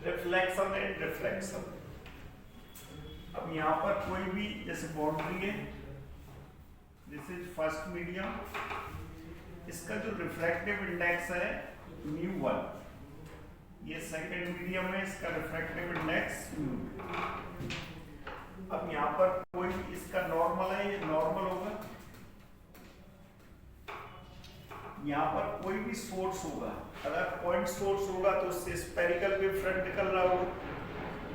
Reflection and reflection. अब यहाँ पर कोई भी जैसे बाउंड्री है, दिस इज फर्स्ट मीडियम, इसका जो रिफ्रैक्टिव इंडेक्स है μ1, ये सेकंड मीडियम है, इसका रिफ्रैक्टिव इंडेक्स μ2। अब यहाँ पर कोई इसका नॉर्मल है, ये नॉर्मल होगा। यहाँ पर कोई भी सोर्स होगा, अगर पॉइंट सोर्स होगा तो उससे स्फेरिकल वेव फ्रंट निकल रहा होगा,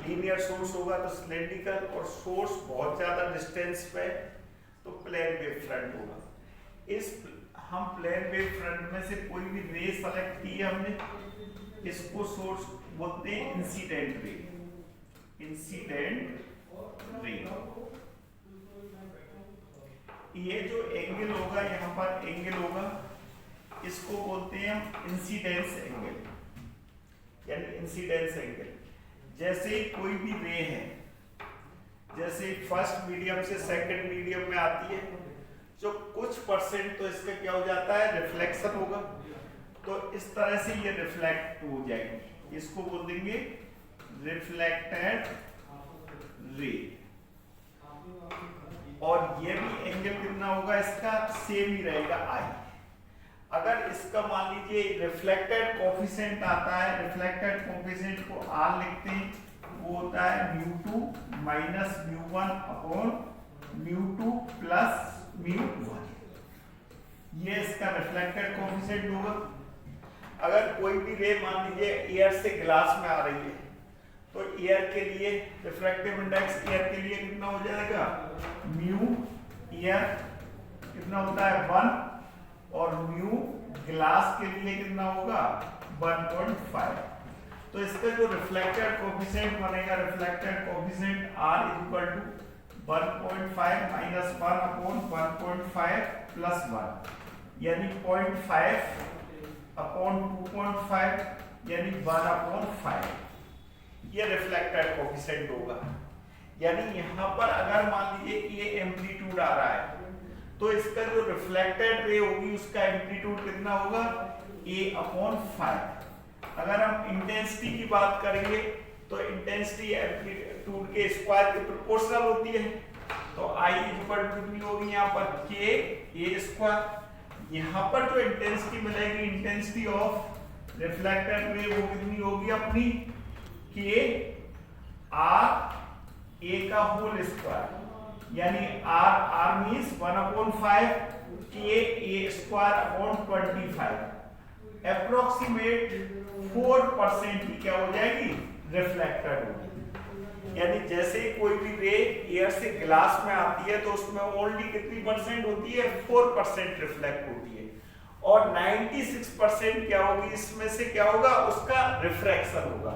लीनियर सोर्स होगा तो सिलेंड्रिकल, और सोर्स बहुत ज्यादा डिस्टेंस पे तो प्लेन वेव फ्रंट होगा। इस हम प्लेन वेव फ्रंट में से कोई भी रे सेलेक्ट की है हमने, इसको सोर्स बोलते हैं इंसिडेंट रे, इंसिडेंट रे। ये जो एंगल होगा, यहाँ पर एंगल होगा, इसको बोलते हैं हम इंसिडेंस एंगल, यानी इंसिडेंस एंगल। जैसे ही कोई भी रे है, जैसे फर्स्ट मीडियम से सेकंड मीडियम में आती है, जो कुछ परसेंट तो इसका क्या हो जाता है, रिफ्लेक्शन होगा, तो इस तरह से ये रिफ्लेक्ट हो जाएगी, इसको बोल देंगे रिफ्लेक्टेड रे। और ये भी एंगल कितना होगा, इसका सेम ही रहेगा आई। अगर इसका मान लीजिए रिफ्लेक्टेड कोफिशिएंट आता है, रिफ्लेक्टेड कोफिशिएंट को आर लिखते हैं, वो होता है μ2 माइनस μ1 अपॉन μ2 प्लस μ1, ये इसका रिफ्लेक्टेड कोफिशिएंट होगा। अगर कोई भी रे मान लीजिए एयर से ग्लास में आ रही है, तो एयर के लिए रिफ्रैक्टिव इंडेक्स एयर के लिए कितना हो जाएगा, म्यू एयर कितना होता है 1, और म्यू ग्लास के लिए कितना होगा 1.5। तो इसका जो रिफ्लेक्टेड कोफिशिएंट बनेगा, reflected coefficient R equal to 1.5 minus 1 upon 1.5 plus 1, यानी 0.5 अपॉन 2.5, यानी 1 अपॉन 5, ये रिफ्लेक्टेड कोफिशिएंट होगा। यानी यहाँ पर अगर मान लीजिए कि ये एम्पलीट्यूड आ रहा है, तो इसका जो रिफ्लेक्टेड रे होगी उसका एम्पलीट्यूड कितना होगा, a अपॉन 5। अगर हम इंटेंसिटी की बात करेंगे तो इंटेंसिटी एम्पलीट्यूड के स्क्वायर के प्रोपोर्शनल होती है, तो I इक्वल टू कितनी होगी यहाँ पर k a स्क्वायर। यहाँ पर जो इंटेंसिटी मिलेगी, इंटेंसिटी ऑफ रिफ्लेक्टेड रे, वो कितनी होगी अपनी k r a का होल स्क्वायर, यानी r means 1/5 k a square upon 25, approximate 4% की क्या हो जाएगी, रिफ्लेक्टेड होगी। यानी जैसे कोई भी रे एयर से ग्लास में आती है तो उसमें ओनली कितनी परसेंट होती है, 4% रिफ्लेक्ट होती है, और 96% क्या होगी, इसमें से क्या होगा, उसका रिफ्रैक्शन होगा।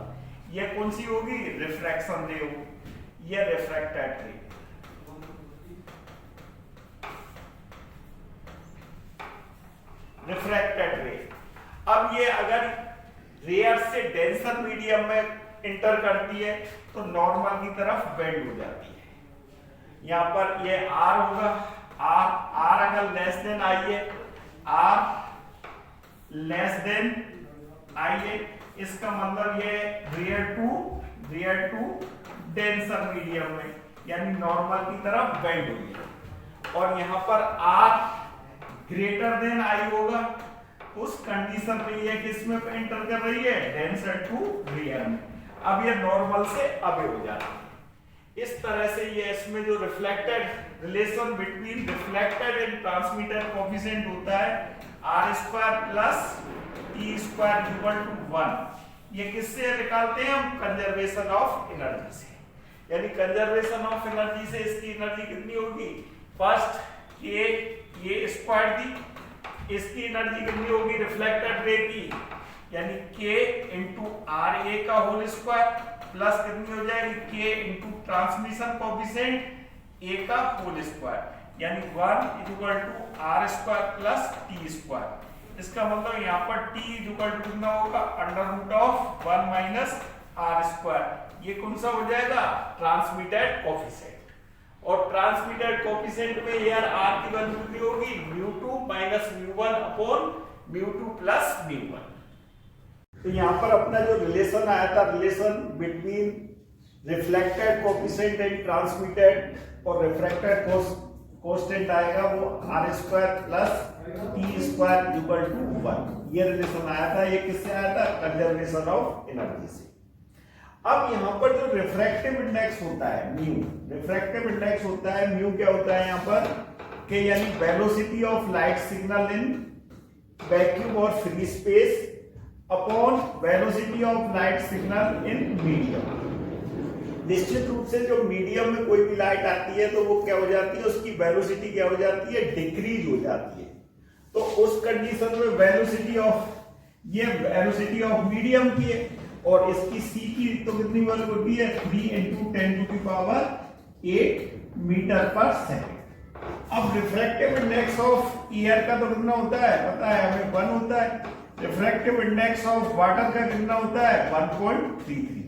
यह कौन सी होगी, रिफ्रैक्शन रे होगी, यह रिफ्रैक्टेड रे। रिफ्रैक्टेड रे। अब ये अगर रेयर से डेंसर मीडियम में इंटर करती है तो नॉर्मल की तरफ बेंड हो जाती है। यहाँ पर ये R होगा, R अगर लेस देन आई है, R लेस देन आई है, इसका मतलब ये रेयर टू डेंसर मीडियम में, यानी नॉर्मल की तरफ बेंड होगी। और यहाँ पर R ग्रेटर देन आई होगा, उस कंडीशन में ये किसमें एंटर कर रही है, डेंसर टू रेयर में। अब ये नॉर्मल से अबे हो जाता है। इस तरह से ये इसमें जो reflected relation between reflected and transmitted coefficient होता है, r² plus t² equal to 1। ये किससे निकालते हैं हम, कंजर्वेशन ऑफ एनर्जी से। यानी कंजर्वेशन ऑफ एनर्जी से इसकी एनर्जी कितनी होगी, फर्स्ट k ये स्क्वायर दी, इसकी एनर्जी कितनी होगी रिफ्लेक्टेड रे की, यानी k इंटू आर ए का होल स्क्वायर प्लस कितनी हो जाएगी k into transmission coefficient a का होल स्क्वायर, यानी 1 equal to R square plus T square. इसका मतलब यहाँ पर t इक्वल टू कितना होगा, under root of 1 minus R square. ये कौन सा हो जाएगा, ट्रांसमिटेड कोफिशिएंट। और ट्रांसमिटेड कोफिशिएंट में यार r की वैल्यू कितनी होगी, μ2 माइनस μ1 अपॉन μ2 प्लस μ1। तो यहाँ पर अपना जो रिलेशन आया था, relation between reflected coefficient and transmitted और रिफ्रैक्टेड कांस्टेंट आएगा वो r² plus t² equal to 1। ये रिलेशन आया था। ये किससे आया था? कंजर्वेशन ऑफ एनर्जी से। अब यहाँ पर जो रिफ्रैक्टिव इंडेक्स होता है म्यू, रिफ्रैक्टिव इंडेक्स होता है म्यू, क्या होता है यहाँ पर कि यानी velocity of light signal in vacuum और free space upon velocity of light signal in medium. निश्चित रूप से जो मीडियम में कोई भी लाइट आती है तो वो क्या हो जाती है, उसकी वेलोसिटी क्या हो जाती है, डिक्रीज हो जाती है। तो उस कंडीशन में वेलोसिटी ऑफ, ये वेलोसिटी ऑफ मीडियम की है और इसकी सी की तो कितनी वैल्यू होती है, 3 × 10⁸ मीटर पर सेकेंड। अब रिफ्रैक्टिव इंडेक्स ऑफ एयर का तो कितना होता है पता है हमें, 1 होता है। रिफ्रैक्टिव इंडेक्स ऑफ वाटर का कितना होता है, 1.33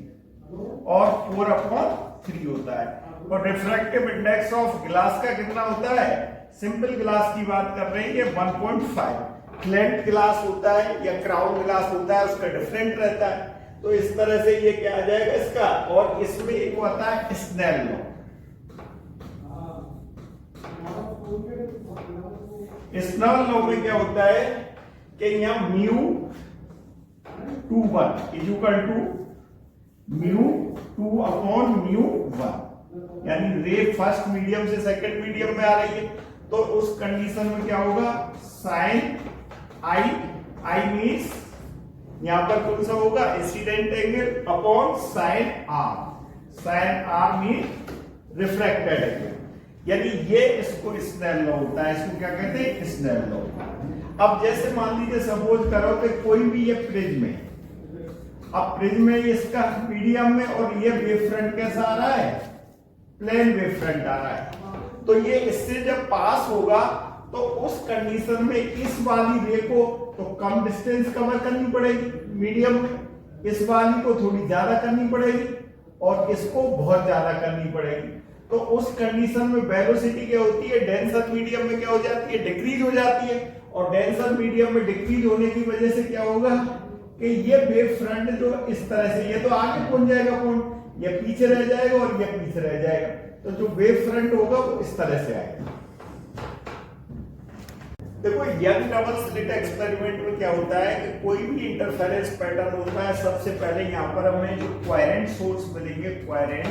और 4/3 होता है। और रिफ्रैक्टिव इंडेक्स ऑफ ग्लास का कितना होता है, सिंपल ग्लास की बात कर रहे हैं, ये 1.5। फ्लैट ग्लास होता है या क्राउन ग्लास होता है, उसका डिफरेंट रहता है। तो इस तरह से ये क्या आ जाएगा इसका। और इसमें एक आता है स्नेल लॉ। स्नेल लॉ में क्या होता है कि यहाँ μ(2)1 इक्वल टू μ2/μ1, यानी रे फर्स्ट मीडियम से सेकंड मीडियम में आ रही है। तो उस कंडीशन में क्या होगा, साइन आई मीन्स यहां पर कौन सा होगा, incident angle upon sine R mean refracted angle, यानी ये इसको स्नेल लॉ होता है। इसको क्या कहते हैं, स्नेल लॉ। अब जैसे मान लीजिए सपोज करो कि कोई भी ये प्रिज्म है, अब प्रिज्म में इसका मीडियम में और ये वेव फ्रंट कैसा आ रहा है, प्लेन वेव फ्रंट आ रहा है। तो ये इससे जब पास होगा तो उस कंडीशन में इस वाली रे को तो कम डिस्टेंस कवर करनी पड़ेगी मीडियम में, इस वाली को थोड़ी ज्यादा करनी पड़ेगी और इसको बहुत ज्यादा करनी पड़ेगी। तो उस कंडीशन में वेलोसिटी क्या होती है, डेंसर मीडियम में क्या हो जाती है, डिक्रीज हो जाती है। और डेंसर मीडियम में डिक्रीज होने की वजह से क्या होगा कि ये वेव फ्रंट जो इस तरह से, ये तो आगे पहुंच जाएगा पॉइंट, ये पीछे रह जाएगा और ये पीछे रह जाएगा। तो जो वेव फ्रंट होगा वो इस तरह से आएगा। देखो यंग डबल स्लिट एक्सपेरिमेंट में क्या होता है कि कोई भी इंटरफेरेंस पैटर्न होता है, सबसे पहले यहां पर हमें जो कोहेरेंट सोर्स मिलेंगे, कोहेरेंट,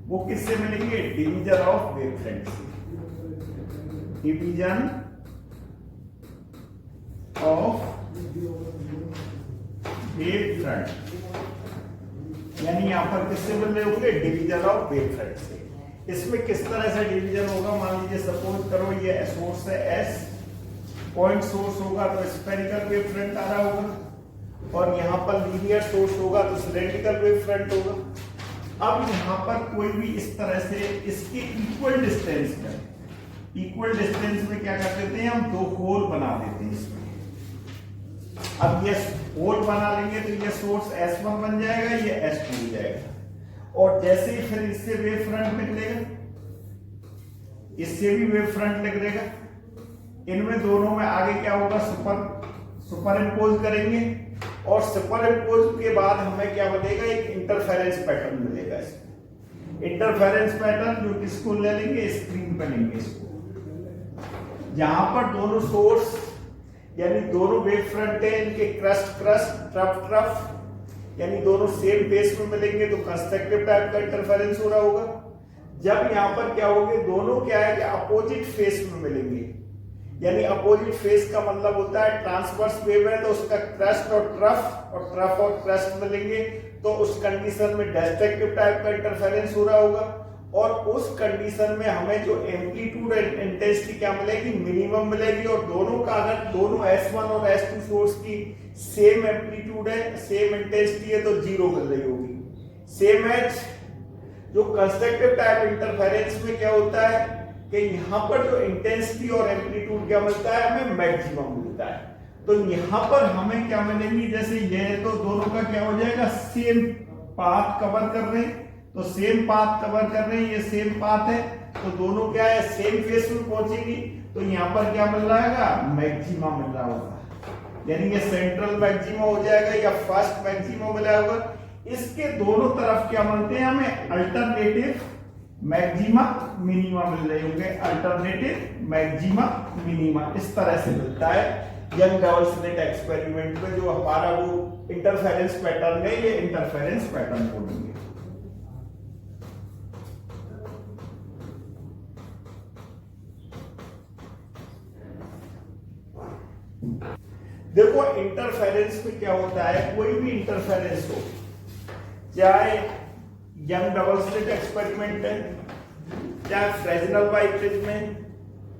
वो किससे मिलेंगे, डिवीजन ऑफ वेव फ्रंट से, डिवीजन ऑफ वेव फ्रंट, यानी यहां पर किससे मिल रहे होंगे, डिवीजन ऑफ वेव फ्रंट से। इसमें किस तरह से डिवीजन होगा, मान लीजिए सपोज करो ये सोर्स है S, पॉइंट सोर्स होगा तो स्फेरिकल वेव फ्रंट आ रहा होगा और यहां पर लीनियर सोर्स होगा तो सिलेंड्रिकल वेव फ्रंट होगा। अब यहां पर कोई भी इस तरह से इसके इक्वल डिस्टेंस में, इक्वल डिस्टेंस में क्या कर देते हैं हम, दो होल बना देते हैं इसमें। अब ये होल बना लेंगे तो ये सोर्स S1 बन जाएगा, ये S2 हो जाएगा। और जैसे ही फिर इससे वेव फ्रंट निकलेगा, इससे भी वेव फ्रंट निकलेगा, इनमें दोनों में आगे क्या होगा, सुपर इम्पोज करेंगे और सुपर इम्पोज के बाद हमें क्या बनेगा, एक इंटरफेरेंस पैटर्न मिलेगा। इसमें इंटरफेरेंस पैटर्न जो किसको ले लेंगे, स्क्रीन पर लेंगे इसको, जहां पर दोनों सोर्स यानी दोनों वेव फ्रंट है, इनके ट्रफ यानी दोनों सेम फेस में मिलेंगे तो कंस्ट्रक्टिव टाइप का इंटरफेरेंस हो रहा होगा। जब यहाँ पर क्या होंगे, दोनों क्या है कि अपोजिट फेस में मिलेंगे, यानी अपोजिट फेस का मतलब होता है ट्रांसवर्स वेव है तो उसका क्रस्ट और ट्रफ और क्रस्ट मिलेंगे तो उस कंडीशन में डिस्ट्रक्टिव टाइप का इंटरफेरेंस हो रहा होगा। और उस कंडीशन में हमें जो एम्पलीट्यूड एंड इंटेंसिटी क्या मिलेगी, मिनिमम मिलेगी। और दोनों का अगर दोनों S1 और S2 सोर्स की सेम एम्पलीट्यूड है, सेम इंटेंसिटी है तो 0 मिल रही होगी। सेम एच जो कंस्ट्रक्टिव टाइप इंटरफेरेंस में क्या होता है कि यहाँ पर जो इंटेंसिटी और एम्पलीट्यूड क्या मिलता है, हमें मैक्सिमम मिलता है। तो यहाँ पर हमें क्या मिलेंगी, जैसे ये तो दोनों का क्या हो जाएगा, सेम पाथ कवर कर रहे हैं, तो सेम पाथ कवर कर रहे हैं, ये सेम पाथ है तो दोनों क्या है, सेम फेस में पहुंचेगी। तो यहाँ पर क्या मिल रहा है, मैक्सिमा मिल रहा होगा, यानी ये सेंट्रल मैक्सिमा हो जाएगा या फर्स्ट मैक्सिमा मिला होगा। इसके दोनों तरफ क्या मिलते हैं हमें, अल्टरनेटिव मैक्सिमा मिनिमा मिल रहे होंगे, अल्टरनेटिव मैक्सिमा मिनिमा इस तरह से मिलता है यंग डबल स्लिट एक्सपेरिमेंट में। जो हमारा वो इंटरफेरेंस पैटर्न है, ये इंटरफेरेंस पैटर्न बोलेंगे। देखो इंटरफेरेंस में क्या होता है, कोई भी इंटरफेरेंस हो, चाहे यंग डबल स्लिट एक्सपेरिमेंट है, चाहे फ्रेस्नेल बाई प्रिज्म,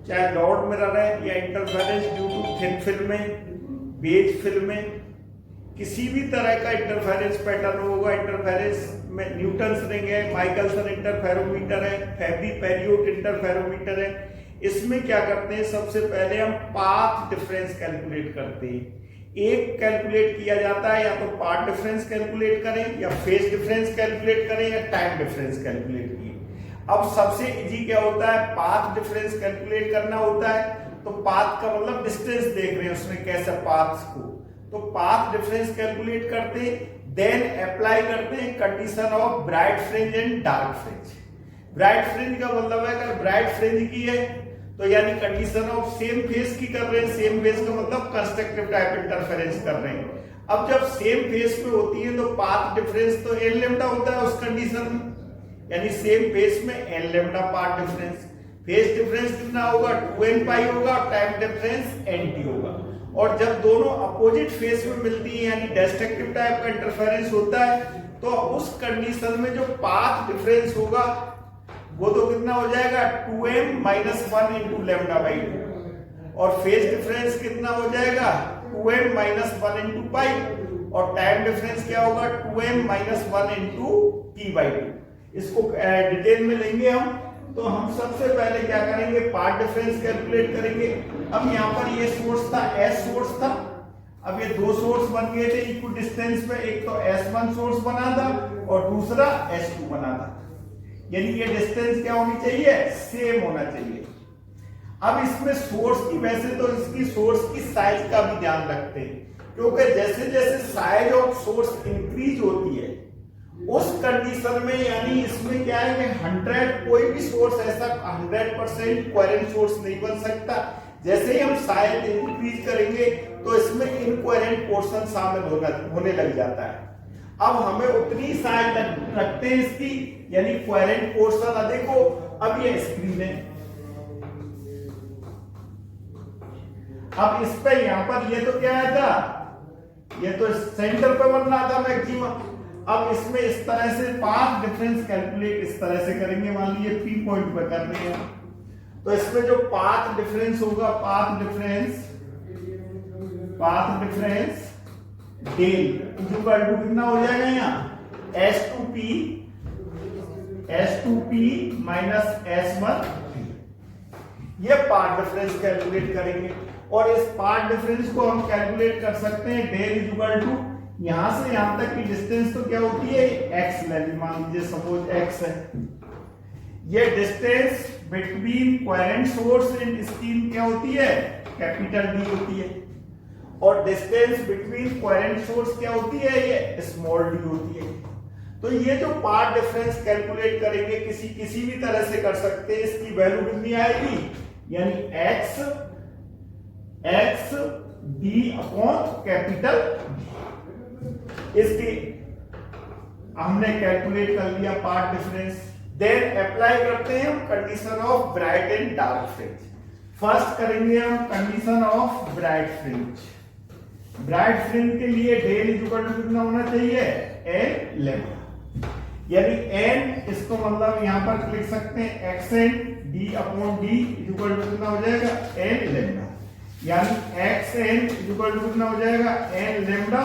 चाहे लॉर्ड मिरर है, या interference due to thin film, wedge film, किसी भी तरह का इंटरफेरेंस पैटर्न होगा। इंटरफेरेंस में न्यूटन्स रिंग है, माइकलसन इंटरफेरोमीटर है, फेबरी-पेरियोट इंटरफेरोमीटर है। इसमें क्या करते हैं, सबसे पहले हम पाथ डिफरेंस कैलकुलेट करते हैं। एक कैलकुलेट किया जाता है, या तो पाथ डिफरेंस कैलकुलेट करें, या फेज डिफरेंस कैलकुलेट करें, या टाइम डिफरेंस कैलकुलेट किए। अब सबसे इजी क्या होता है, पाथ डिफरेंस कैलकुलेट करना होता है। तो पाथ का मतलब डिस्टेंस देख रहे हैं उसमें कैसे पाथ्स को, तो पाथ डिफरेंस कैलकुलेट करते, देन अप्लाई करते हैं condition of bright fringe and dark fringe. Bright fringe का मतलब है अगर ब्राइट फ्रिंज की है तो यानी कंडीशन ऑफ सेम फेस की कर रहे हैं, सेम फेस का मतलब कंस्ट्रक्टिव टाइप इंटरफेरेंस कर रहे हैं। अब जब सेम फेस पे होती है तो पाथ डिफरेंस तो एन लेम्डा होता है उस कंडीशन में, यानी सेम फेस में N lambda path difference. Phase difference कितना होगा, 2n पाई होगा, और टाइम डिफरेंस nt होगा। और जब दोनों अपोजिट फेस में मिलती है यानी डिस्ट्रक्टिव टाइप का इंटरफेरेंस होता है, तो उस कंडीशन में जो पाथ डिफरेंस होगा वो तो कितना हो जाएगा, 2m minus 1 into lambda by 2, और फेज डिफरेंस कितना हो जाएगा, 2m माइनस 1 इंटू पाई, और टाइम डिफरेंस क्या होगा, 2m minus 1 into t by 2। इसको डिटेल में लेंगे हम। तो हम सबसे पहले क्या करेंगे, पाथ डिफरेंस कैलकुलेट करेंगे। अब यहाँ पर ये सोर्स था, S सोर्स था। अब ये दो सोर्स बन गए थे इक्वल डिस्टेंस पे, एक तो S1 सोर्स बना था और दूसरा S2 बना था, यानी ये डिस्टेंस क्या होनी चाहिए, सेम होना चाहिए। अब इसमें सोर्स की, वैसे तो इसकी सोर्स की साइज का भी ध्यान रखते हैं, क्योंकि जैसे जैसे साइज ऑफ सोर्स इंक्रीज होती है उस कंडीशन में, यानी इसमें क्या है कि 100 कोई भी सोर्स ऐसा 100% कोहेरेंट सोर्स नहीं बन सकता। जैसे ही हम साइज इंक्रीज करेंगे तो इसमें इनकोहेरेंट पोर्शन शामिल होने लग जाता है। अब हमें उतनी साइज रखते हैं इसकी, यानी कोहेरेंट पोर्शन अधिक हो। अब ये स्क्रीन है, अब इस पे यहां पर ये तो क्या आया था, ये तो सेंटर पे बन रहा था मैक्सिमम। अब इसमें इस तरह से पाथ डिफरेंस कैलकुलेट इस तरह से करेंगे, मान लीजिए पी पॉइंट पे कर रहे हैं, तो इसमें जो पाथ डिफरेंस होगा, path difference del equal to कितना हो जाएगा यहाँ, S2P माइनस S1, ये पाथ डिफरेंस कैलकुलेट करेंगे। और इस पाथ डिफरेंस को हम कैलकुलेट कर सकते हैं, डेल इक्वल टू यहां से यहां तक की डिस्टेंस तो क्या होती है, x लेंगे, मान लीजिए सपोज x है। ये distance between coherent source and screen क्या होती है, कैपिटल D होती है। और डिस्टेंस बिटवीन कोहेरेंट सोर्स क्या होती है, ये स्मॉल d होती है। तो ये जो पाथ डिफरेंस कैलकुलेट करेंगे किसी भी तरह से कर सकते हैं। इसकी वैल्यू कितनी आएगी, यानी x d upon capital D। इसकी हमने कैलकुलेट कर लिया पाथ डिफरेंस। देन अप्लाई करते हैं हम condition of bright and dark fringe. First करेंगे हम condition of bright fringe. Bright fringe के लिए डेल इक्वल टू कितना होना चाहिए, n लेम्डा, यानी n इसको मतलब यहां पर लिख सकते हैं xn d upon d equal to कितना हो जाएगा, n लेम्डा, यानी xn इक्वल टू कितना हो जाएगा, n lambda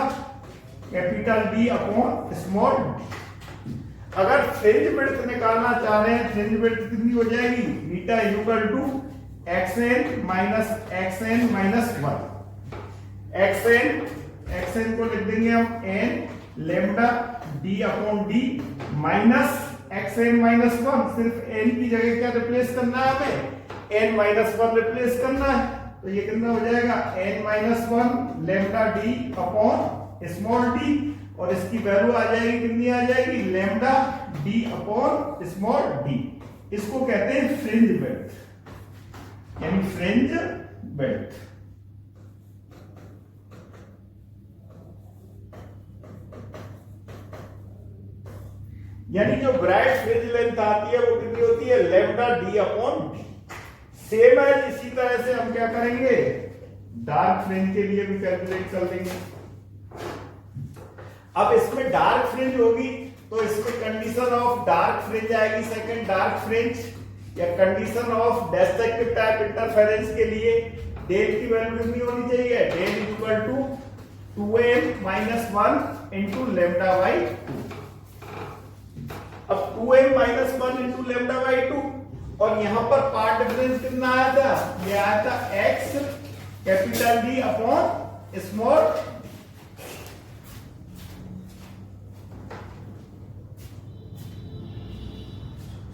capital D upon small d। अगर फ्रिंज विड्थ निकालना चाह रहे हैं, फ्रिंज विड्थ कितनी हो जाएगी, beta equal to xn minus 1। xn को लिख देंगे हम n lambda d upon d minus xn minus 1। सिर्फ n की जगह क्या रिप्लेस करना है हमें, n माइनस 1 रिप्लेस करना है, तो ये कितना हो जाएगा n minus 1 lambda D upon small D, और इसकी वैल्यू आ जाएगी कितनी आ जाएगी lambda D upon small D. इसको कहते हैं फ्रिंज विड्थ, यानी फ्रिंज विड्थ। यानी जो ब्राइट फ्रिंज लेंथ आती है वो कितनी होती है lambda D upon D. Same है, इसी तरह से हम क्या करेंगे डार्क फ्रिंज के लिए भी कैलकुलेट कर लेंगे। अब इसमें डार्क फ्रिंज होगी तो इसमें कंडीशन ऑफ डार्क फ्रिंज आएगी, सेकंड डार्क फ्रिंज, या condition of destructive type interference के लिए डेल की वैल्यू कितनी होनी चाहिए, del equal to 2m minus 1 into lambda by 2। अब 2m minus 1 into lambda by 2, और यहां पर पार्ट डिफरेंस कितना आया था, ये आया था x capital D upon small,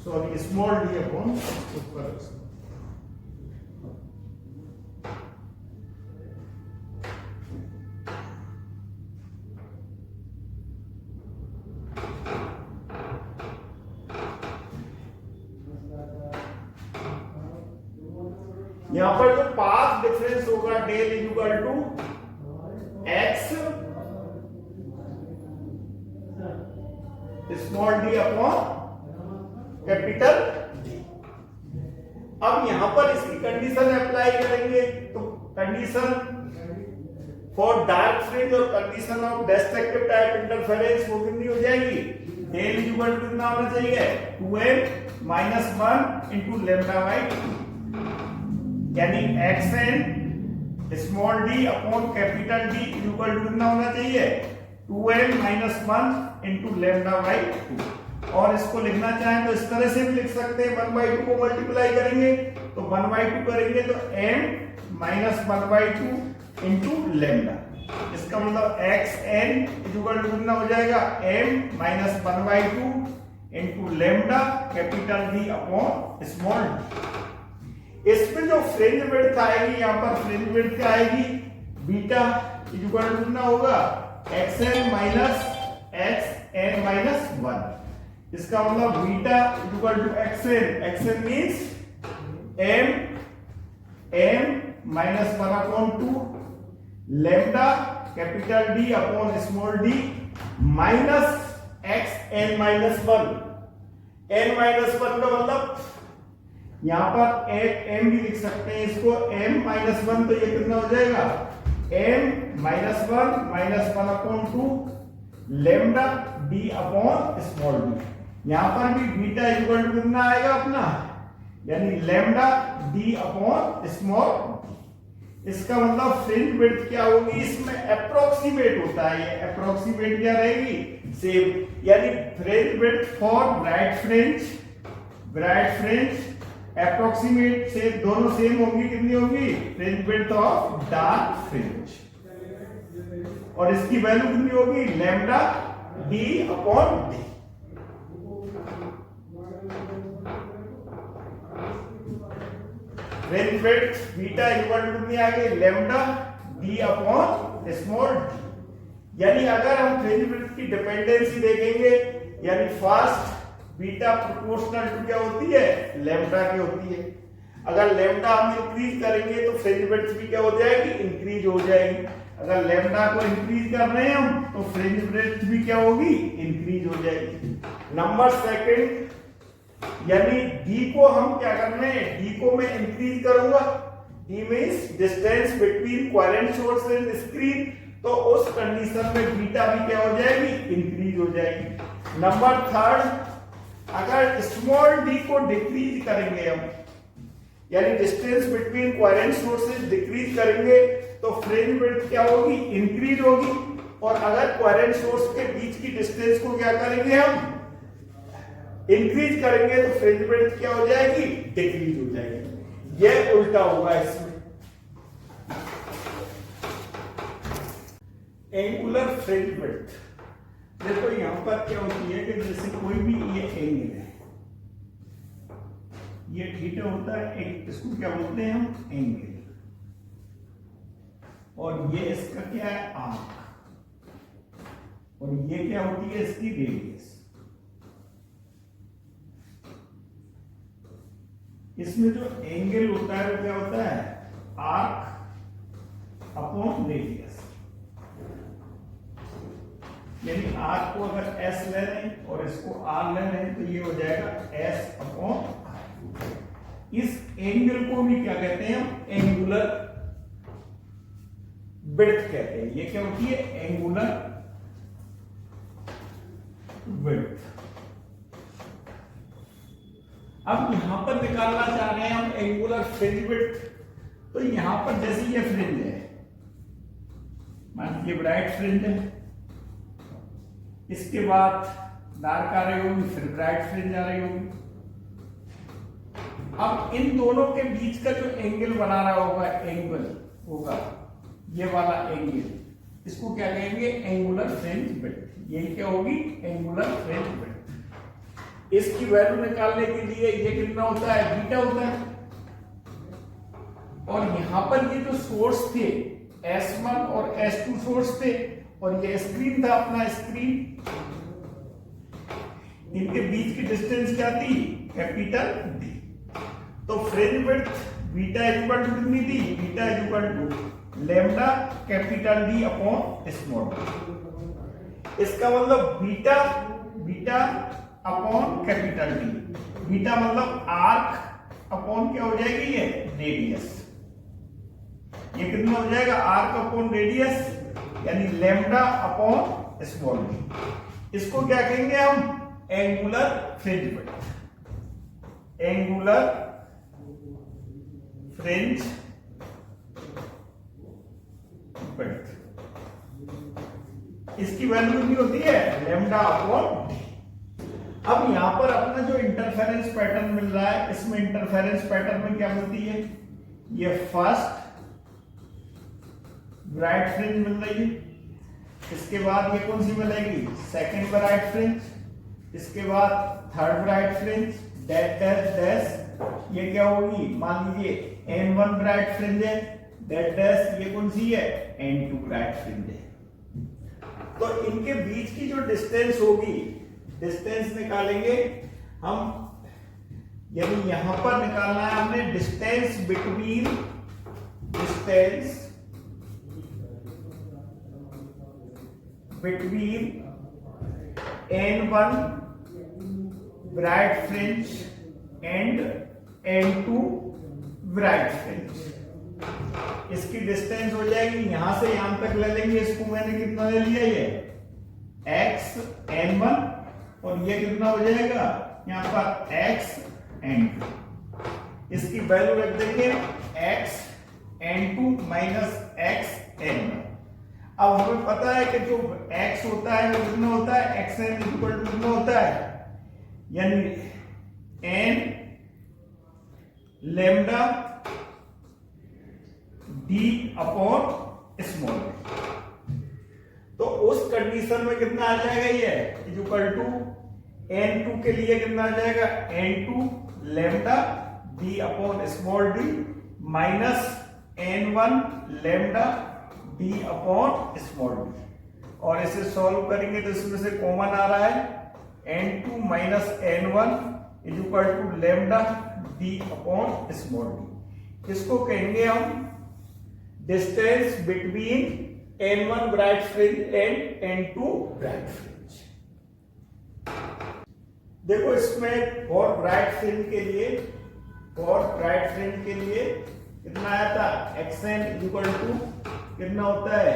sorry small D upon ऊपर। यहां पर जो पाथ डिफरेंस होगा del equal to x small D upon capital D. अब यहां पर इसकी कंडीशन अप्लाई करेंगे, तो कंडीशन फॉर डार्क फ्रिंज और condition of destructive type interference वो कितनी हो जाएगी, डेल इक्वल टू कितना होना चाहिए 2m minus 1 into lambda by 2, यानी xn small D upon capital D equal to कितना होना चाहिए 2m minus 1 into lambda by 2। और इसको लिखना चाहें तो इस तरह से भी लिख सकते हैं, 1/2 को मल्टीप्लाई करेंगे तो 1/2 करेंगे तो m माइनस 1/2 इंटू लेमडा। इसका मतलब xn इक्वल टू कितना हो जाएगा m minus 1/2 into lambda capital D upon small D. इसमें जो फ्रिंज विड्थ आएगी, यहां पर फ्रिंज विड्थ क्या आएगी, बीटा इक्वल टू कितना होगा xn माइनस xn माइनस 1। इसका मतलब beta equal to xn means m minus 1 upon 2 lambda capital D upon small d minus xn minus 1। n minus 1 का मतलब यहां पर m भी लिख सकते हैं इसको, m माइनस 1, तो ये कितना हो जाएगा m minus 1 minus 1 upon 2 lambda d upon small d। यहां पर भी बीटा इक्वल टू कितना आएगा अपना, यानी lambda d upon small d। इसका मतलब फ्रिंज विड्थ क्या होगी, इसमें अप्रोक्सीमेट होता है, ये अप्रोक्सीमेट क्या रहेगी सेम, यानी fringe width for bright fringe approximate से दोनों सेम होंगी, कितनी होगी fringe width of dark fringe, और इसकी वैल्यू कितनी होगी lambda d upon d। Fringe width beta equal to कितनी आ गई lambda d upon small d। यानी अगर हम फ्रिंज विड्थ की डिपेंडेंसी देखेंगे, यानी फर्स्ट बीटा प्रोपोर्शनल टू क्या होती है लेमडा की होती है। अगर लेमडा हम इंक्रीज करेंगे तो फ्रिंज विड्थ भी क्या हो जाएगी इंक्रीज हो जाएगी। अगर लेमडा को इंक्रीज कर रहे हैं हम तो फ्रिंज विड्थ भी क्या होगी इंक्रीज हो जाएगी। नंबर सेकंड, यानी d को हम क्या कर रहे हैं, d को मैं इंक्रीज करूंगा, d means distance between coherent source and screen, तो उस कंडीशन में बीटा भी क्या हो जाएगी इंक्रीज हो जाएगी। नंबर थर्ड, अगर स्मॉल d को डिक्रीज करेंगे हम, यानी distance between coherent sources decrease करेंगे तो फ्रिंज विड्थ क्या होगी इंक्रीज होगी, और अगर कोहेरेंट सोर्स के बीच की डिस्टेंस को क्या करेंगे हम इंक्रीज करेंगे तो फ्रिंज विड्थ क्या हो जाएगी डिक्रीज हो जाएगी। यह उल्टा होगा इसमें। एंगुलर फ्रिंज विड्थ, देखो यहां पर क्या होती है कि जैसे कोई भी ये एंगल है, ये थीटा होता है, एक इसको क्या बोलते हैं हम, एंगल, और ये इसका क्या है, आर्क, और ये क्या होती है इसकी रेडियस। इसमें जो एंगल होता है वो क्या होता है, आर्क अपॉन रेडियस, यानी आर्क को अगर एस ले लें और इसको आर ले लें तो ये हो जाएगा एस अपॉन आर। इस एंगल को भी क्या कहते हैं हम, एंगुलर विड्थ कहते हैं। ये क्या होती है, एंगुलर विड्थ। अब यहां पर निकालना चाह रहे हैं हम एंगुलर फ्रिंज विड्थ, तो यहां पर जैसे ये फ्रिंज है, मान लीजिए ब्राइट फ्रिंज है, इसके बाद डार्क आ रही होगी, फिर ब्राइट फ्रिंज आ रही होगी। अब इन दोनों के बीच का जो एंगल बना रहा होगा, एंगल होगा ये वाला एंगल, इसको क्या कहेंगे, एंगुलर फ्रिंज विड्थ। यही क्या होगी, एंगुलर फ्रिंज विड्थ। इसकी वैल्यू निकालने के लिए ये कितना होता है, बीटा होता है, और यहां पर ये जो सोर्स थे S1 और S2 सोर्स थे, और ये स्क्रीन था अपना स्क्रीन, इनके बीच की डिस्टेंस क्या थी, कैपिटल D। तो fringe width beta equal to कितनी थी, beta equal to lambda capital D upon small d। इसका मतलब beta upon capital D, beta मतलब आर्क अपॉन क्या हो जाएगी, ये रेडियस। ये कितना हो जाएगा, आर्क अपॉन रेडियस, यानी लैम्डा अपॉन स्मॉल d। इसको क्या कहेंगे हम, angular fringe width. Angular fringe width, इसकी वैल्यू कितनी होती है, लैम्डा अपॉन d। अब यहां पर अपना जो इंटरफेरेंस पैटर्न मिल रहा है, इसमें इंटरफेरेंस पैटर्न में क्या मिलती है, ये फर्स्ट ब्राइट फ्रिंज मिल रही है, इसके बाद ये कौन सी मिलेगी, सेकंड ब्राइट फ्रिंज, इसके बाद third bright fringe, dash dash dash, ये क्या होगी, मान लीजिए N1 ब्राइट फ्रिंज है, डैश डैश, ये कौन सी है, N2 ब्राइट फ्रिंज है। तो इनके बीच की जो डिस्टेंस होगी, डिस्टेंस निकालेंगे हम, यानी यहां पर निकालना है हमने distance between N1 bright fringe and N2 bright fringe. इसकी डिस्टेंस हो जाएगी, यहां से यहां तक ले लेंगे, इसको मैंने कितना ले लिया, ये x N1, और ये कितना हो जाएगा यहां पर x N2। इसकी वैल्यू रख देंगे x N2 minus x N1। अब हमें पता है कि जो x होता है वो कितना होता है, xn इक्वल टू कितना होता है, यानी n lambda d upon small. तो उस कंडीशन में कितना आ जाएगा, ये इक्वल टू n2 के लिए कितना आ जाएगा, n2 lambda d upon small d minus n1 lambda d upon small d। और इसे सॉल्व करेंगे तो इसमें से कॉमन आ रहा है, n2 minus n1 is equal to lambda d upon small d। इसको कहेंगे हम distance between N1 bright fringe and N2 bright fringe. देखो इसमें फॉर ब्राइट फ्रिंज के लिए कितना आया था, xn इक्वल टू कितना होता है,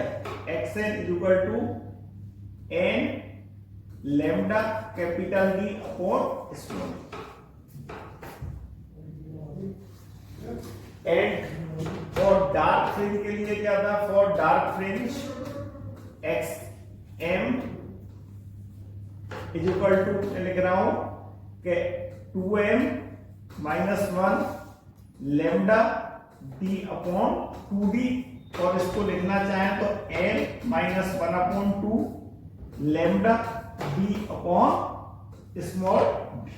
xn equal to n lambda capital D upon small. And for dark fringe के लिए क्या था, for dark fringe xm is equal to लिख रहा हूं कि 2m minus 1 lambda d upon 2d, और इसको लिखना चाहें तो n minus 1 upon 2 lambda d upon small d।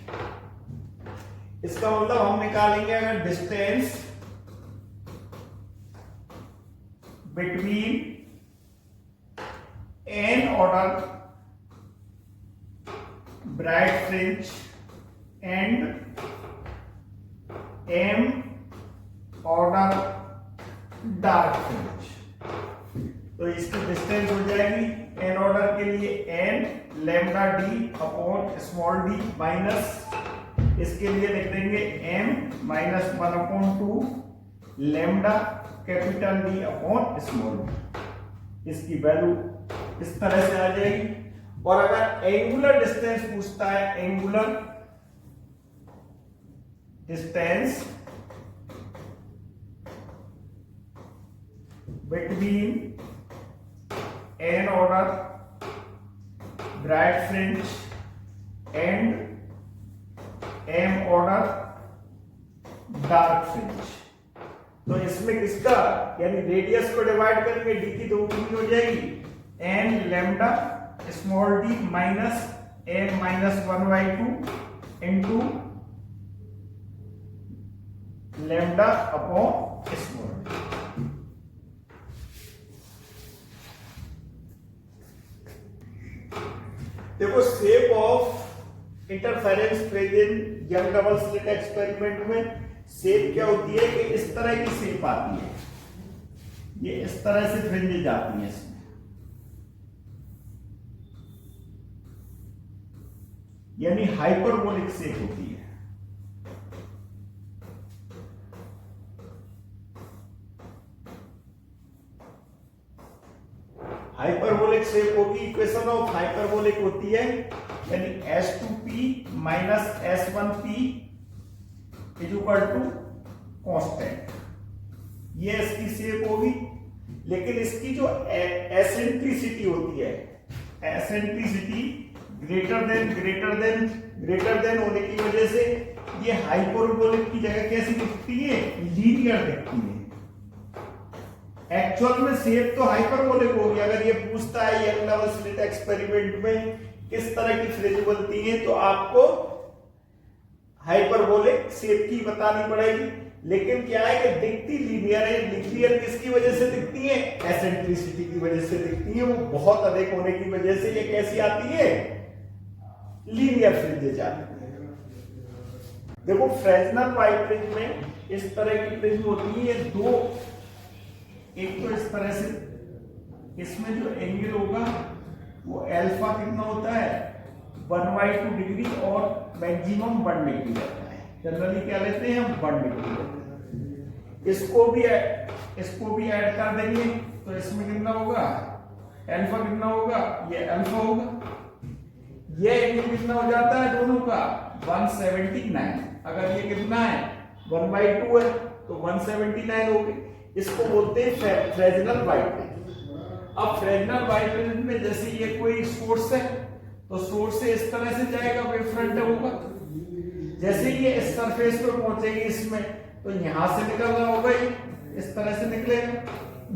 इसका मतलब हम निकालेंगे अगर distance between N order bright fringe and M order dark fringe, तो इसकी डिस्टेंस हो जाएगी एन ऑर्डर के लिए N lambda D upon small D minus इसके लिए लिख देंगे M minus 1/2 lambda capital D upon small D. इसकी वैल्यू इस तरह से आ जाएगी। और अगर एंगुलर डिस्टेंस पूछता है, angular distance between N order bright fringe and M order dark fringe, तो इसमें किसका यानी रेडियस को डिवाइड करेंगे, डी की दो कितनी हो जाएगी N lambda small D minus M minus 1/2 into lambda upon small D. देखो shape of interference present young double slit experiment में शेप क्या होती है कि इस तरह की शेप आती है, ये इस तरह से फ्रिंजेस आती हैं इसमें, यानी हाइपरबोलिक शेप होती है। हाइपरबोलिक शेप होगी, इक्वेशन ऑफ हाइपरबोलिक होती है यानी S2P minus S1P is equal to constant, ये इसकी शेप होगी। लेकिन इसकी जो एसेंट्रिसिटी होती है, एसेंट्रिसिटी ग्रेटर देन होने की वजह से ये हाइपरबोलिक की जगह कैसी दिखती है, लीनियर दिखती है। एक्चुअल में शेप तो हाइपरबोलिक होगी। अगर ये पूछता है यंग डबल स्लिट एक्सपेरिमेंट में किस तरह की फ्रिंज बनती है तो आपको हाइपरबोलिक शेप की बतानी पड़ेगी। लेकिन क्या है कि दिखती लीनियर है। लीनियर किसकी वजह से दिखती है, एसेंट्रिसिटी की वजह से दिखती है। वो बहुत अधिक होने की वजह से ये कैसी आती है, लीनियर फ्रिंजेस आती है। देखो फ्रेस्नेल वाइट फ्रिंज में इस तरह की फ्रिंज होती है, दो, एक तो इस तरह से, इसमें जो एंगल होगा वो अल्फा कितना होता है 1/2 डिग्री और मैक्सिमम 1 डिग्री रहता है। जनरली क्या लेते हैं हम 1 डिग्री लेते हैं। इसको भी ऐड कर देंगे तो इसमें कितना होगा, अल्फा कितना होगा, ये अल्फा होगा। ये एंगल कितना हो जाता है दोनों का 179। अगर ये कितना है 1/2 है तो 179 हो गई। इसको बोलते हैं फ्रेस्नेल वाइट फ्रिंज। अब फ्रेस्नेल वाइट फ्रिंज में जैसे ये कोई सोर्स है तो सोर्स से इस तरह से जाएगा, वेव फ्रंट होगा। जैसे ये इस सरफेस पे पहुंचेगी इसमें तो यहां से निकलना होगा, ये इस तरह से निकलेगा।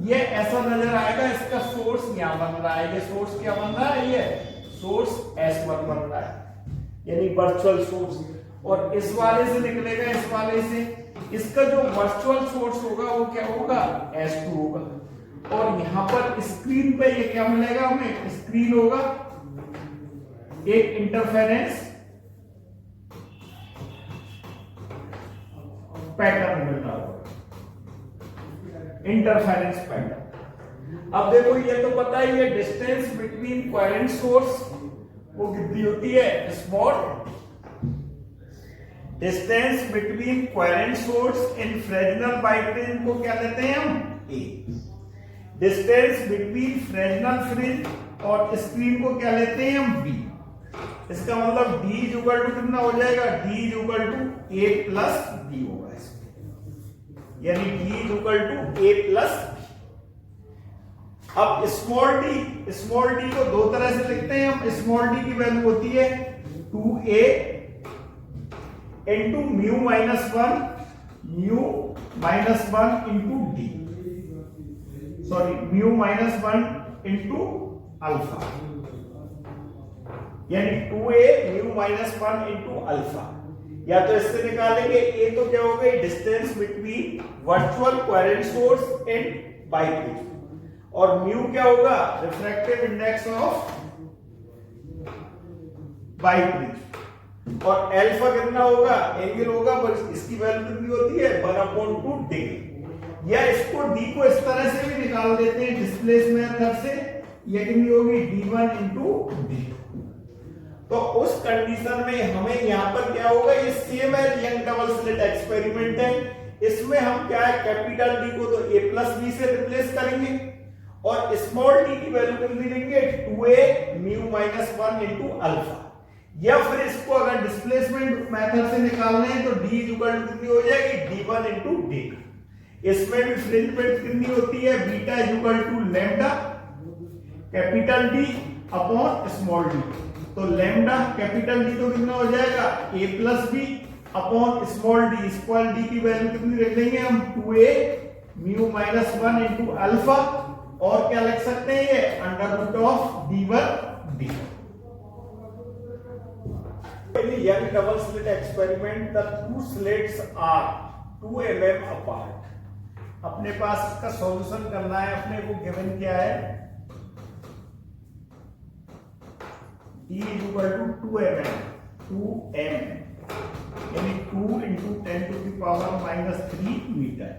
ये ऐसा नजर आएगा, इसका सोर्स यहां बन रहा है। ये सोर्स क्या बन रहा है, ये सोर्स S1 बन रहा है यानी वर्चुअल सोर्स। और इस वाले से निकलेगा, इस वाले से इसका जो वर्चुअल सोर्स होगा वो क्या होगा, S2 होगा। और यहां पर स्क्रीन पे ये क्या मिलेगा हमें, स्क्रीन होगा, एक इंटरफेरेंस पैटर्न मिल रहा होगा, इंटरफेरेंस पैटर्न। अब देखो ये तो पता ही है डिस्टेंस बिटवीन कोहेरेंट सोर्स वो कितनी होती है, small. Distance between coherent source इन फ्रेस्नेल वाइट फ्रिंज को क्या लेते हैं हम, A। Distance between Fresnel fringe और स्क्रीन को क्या लेते हैं हम, B। इसका मतलब D इज इक्वल टू कितना हो जाएगा, D is equal to A plus B होगा इसमें, यानी D is equal to A plus B। अब स्मॉल डी को दो तरह से लिखते हैं हम। स्मॉल डी की वैल्यू होती है 2A into mu minus 1 into D, sorry mu minus 1 into alpha, यानी 2A mu minus 1 into alpha. या तो इससे निकालेंगे ए तो क्या हो गई distance between virtual coherent source and biprism, और म्यू क्या होगा रिफ्रैक्टिव इंडेक्स ऑफ बाइप्रिज्म, और अल्फा कितना होगा एंगल होगा, पर इसकी वैल्यू कितनी होती है 1/2 डिग्री। या इसको डी को इस तरह से भी निकाल देते हैं डिस्प्लेस मेथड से, ये कितनी होगी d1 इंटू डी। तो उस कंडीशन में हमें यहां पर क्या होगा, ये सेम है यंग डबल स्लिट एक्सपेरिमेंट है, इसमें हम क्या है कैपिटल डी को तो a प्लस बी से रिप्लेस करेंगे और स्मॉल डी की वैल्यू कितनी लेंगे 2a mu minus 1 into alpha. या फिर इसको अगर डिस्प्लेसमेंट मेथड से निकालना है तो d इक्वल टू कितनी हो जाएगी d1 इंटू डी। इसमें भी फ्रिंज विड्थ कितनी होती है beta equal to lambda capital D upon small D. तो लैम्डा कैपिटल डी तो कितना हो जाएगा a plus B upon small D, small D की वैल्यू कितनी रख लेंगे हम 2a mu minus 1 into alpha, और क्या लिख सकते हैं ये under root of d1 D. In the young double slit experiment, the two slits are 2 mm apart. अपने पास इसका सॉल्यूशन करना है, अपने को गिवन क्या है d इक्वल टू 2 mm यानी 2 into 10 to the power minus 3 meter,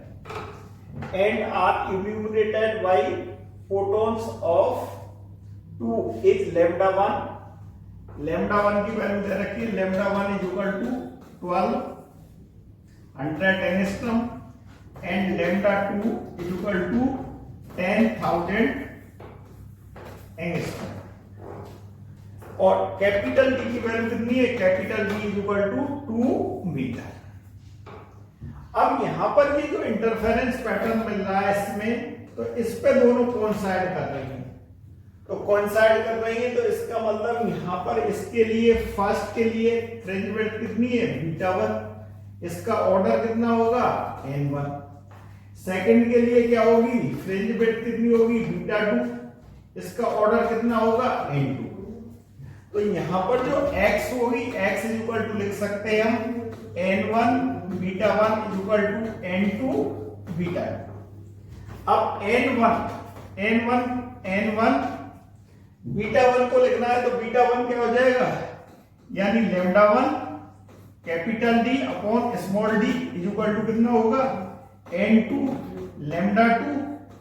and are illuminated by photons of 2 is lambda 1। Lambda 1 की वैल्यू दे रखी है, lambda 1 is equal to 1200 angstrom and lambda 2 is equal to 10,000 angstrom, और capital D की value कितनी है capital D is equal to 2 metre. अब यहां पर ये जो इंटरफेरेंस पैटर्न मिल रहा है इसमें, तो इस पे दोनों कोइंसाइड कर रहे हैं, तो कोइंसाइड कर रही है, तो इसका मतलब यहां पर इसके लिए फर्स्ट के लिए फ्रिंज विड्थ कितनी है बीटा 1, इसका ऑर्डर कितना होगा n1। सेकंड के लिए क्या होगी फ्रिंज विड्थ कितनी होगी बीटा 2, इसका ऑर्डर कितना होगा n2। तो यहां पर जो x होगी x इज इक्वल टू लिख सकते हैं हम n1 beta 1 is equal to n2 beta 2। अब n1 बीटा 1 को लिखना है, तो बीटा 1 क्या हो जाएगा यानी lambda 1 capital D upon small D is equal to कितना होगा n2 lambda 2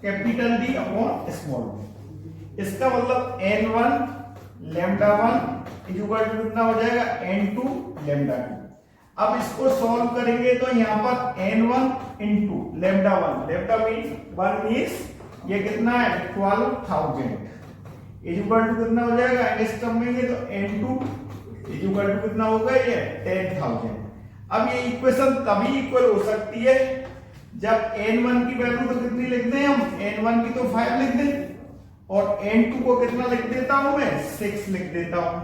capital D upon small D. इसका मतलब n1 lambda 1 is equal to कितना हो जाएगा n2 लैम्डा 2। अब इसको सॉल्व करेंगे तो यहाँ पर n1 into lambda 1, lambda means ये कितना है 12,000 इज इक्वल टू कितना हो जाएगा एंगस्ट्रॉम में, तो n2 इज इक्वल टू कितना होगा ये 10,000। अब ये इक्वेशन तभी इक्वल हो सकती है जब n1 की वैल्यू तो कितनी लिख दें हम, n1 की तो 5 लिख दें, और n2 को कितना लिख देता हूं मैं 6 लिख देता हूं।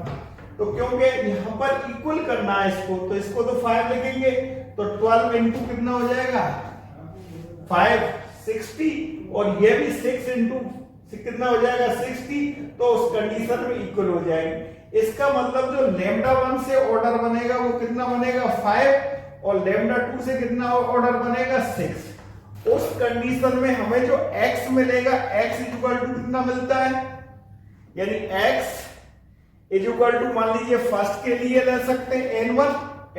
तो क्योंकि यहां पर इक्वल करना है इसको, तो इसको तो 5 लिखेंगे, तो 12 इंटू कितना हो जाएगा 5 60, और ये भी 6 इंटू कितना हो जाएगा 60, तो उस कंडीशन में इक्वल हो जाएगी। इसका मतलब जो लैम्डा 1 से ऑर्डर बनेगा वो कितना बनेगा 5, और लैम्डा 2 से कितना ऑर्डर बनेगा 6। उस कंडीशन में हमें जो x मिलेगा x इज इक्वल टू कितना मिलता है, यानी x इज इक्वल टू मान लीजिए फर्स्ट के लिए ले सकते हैं n1,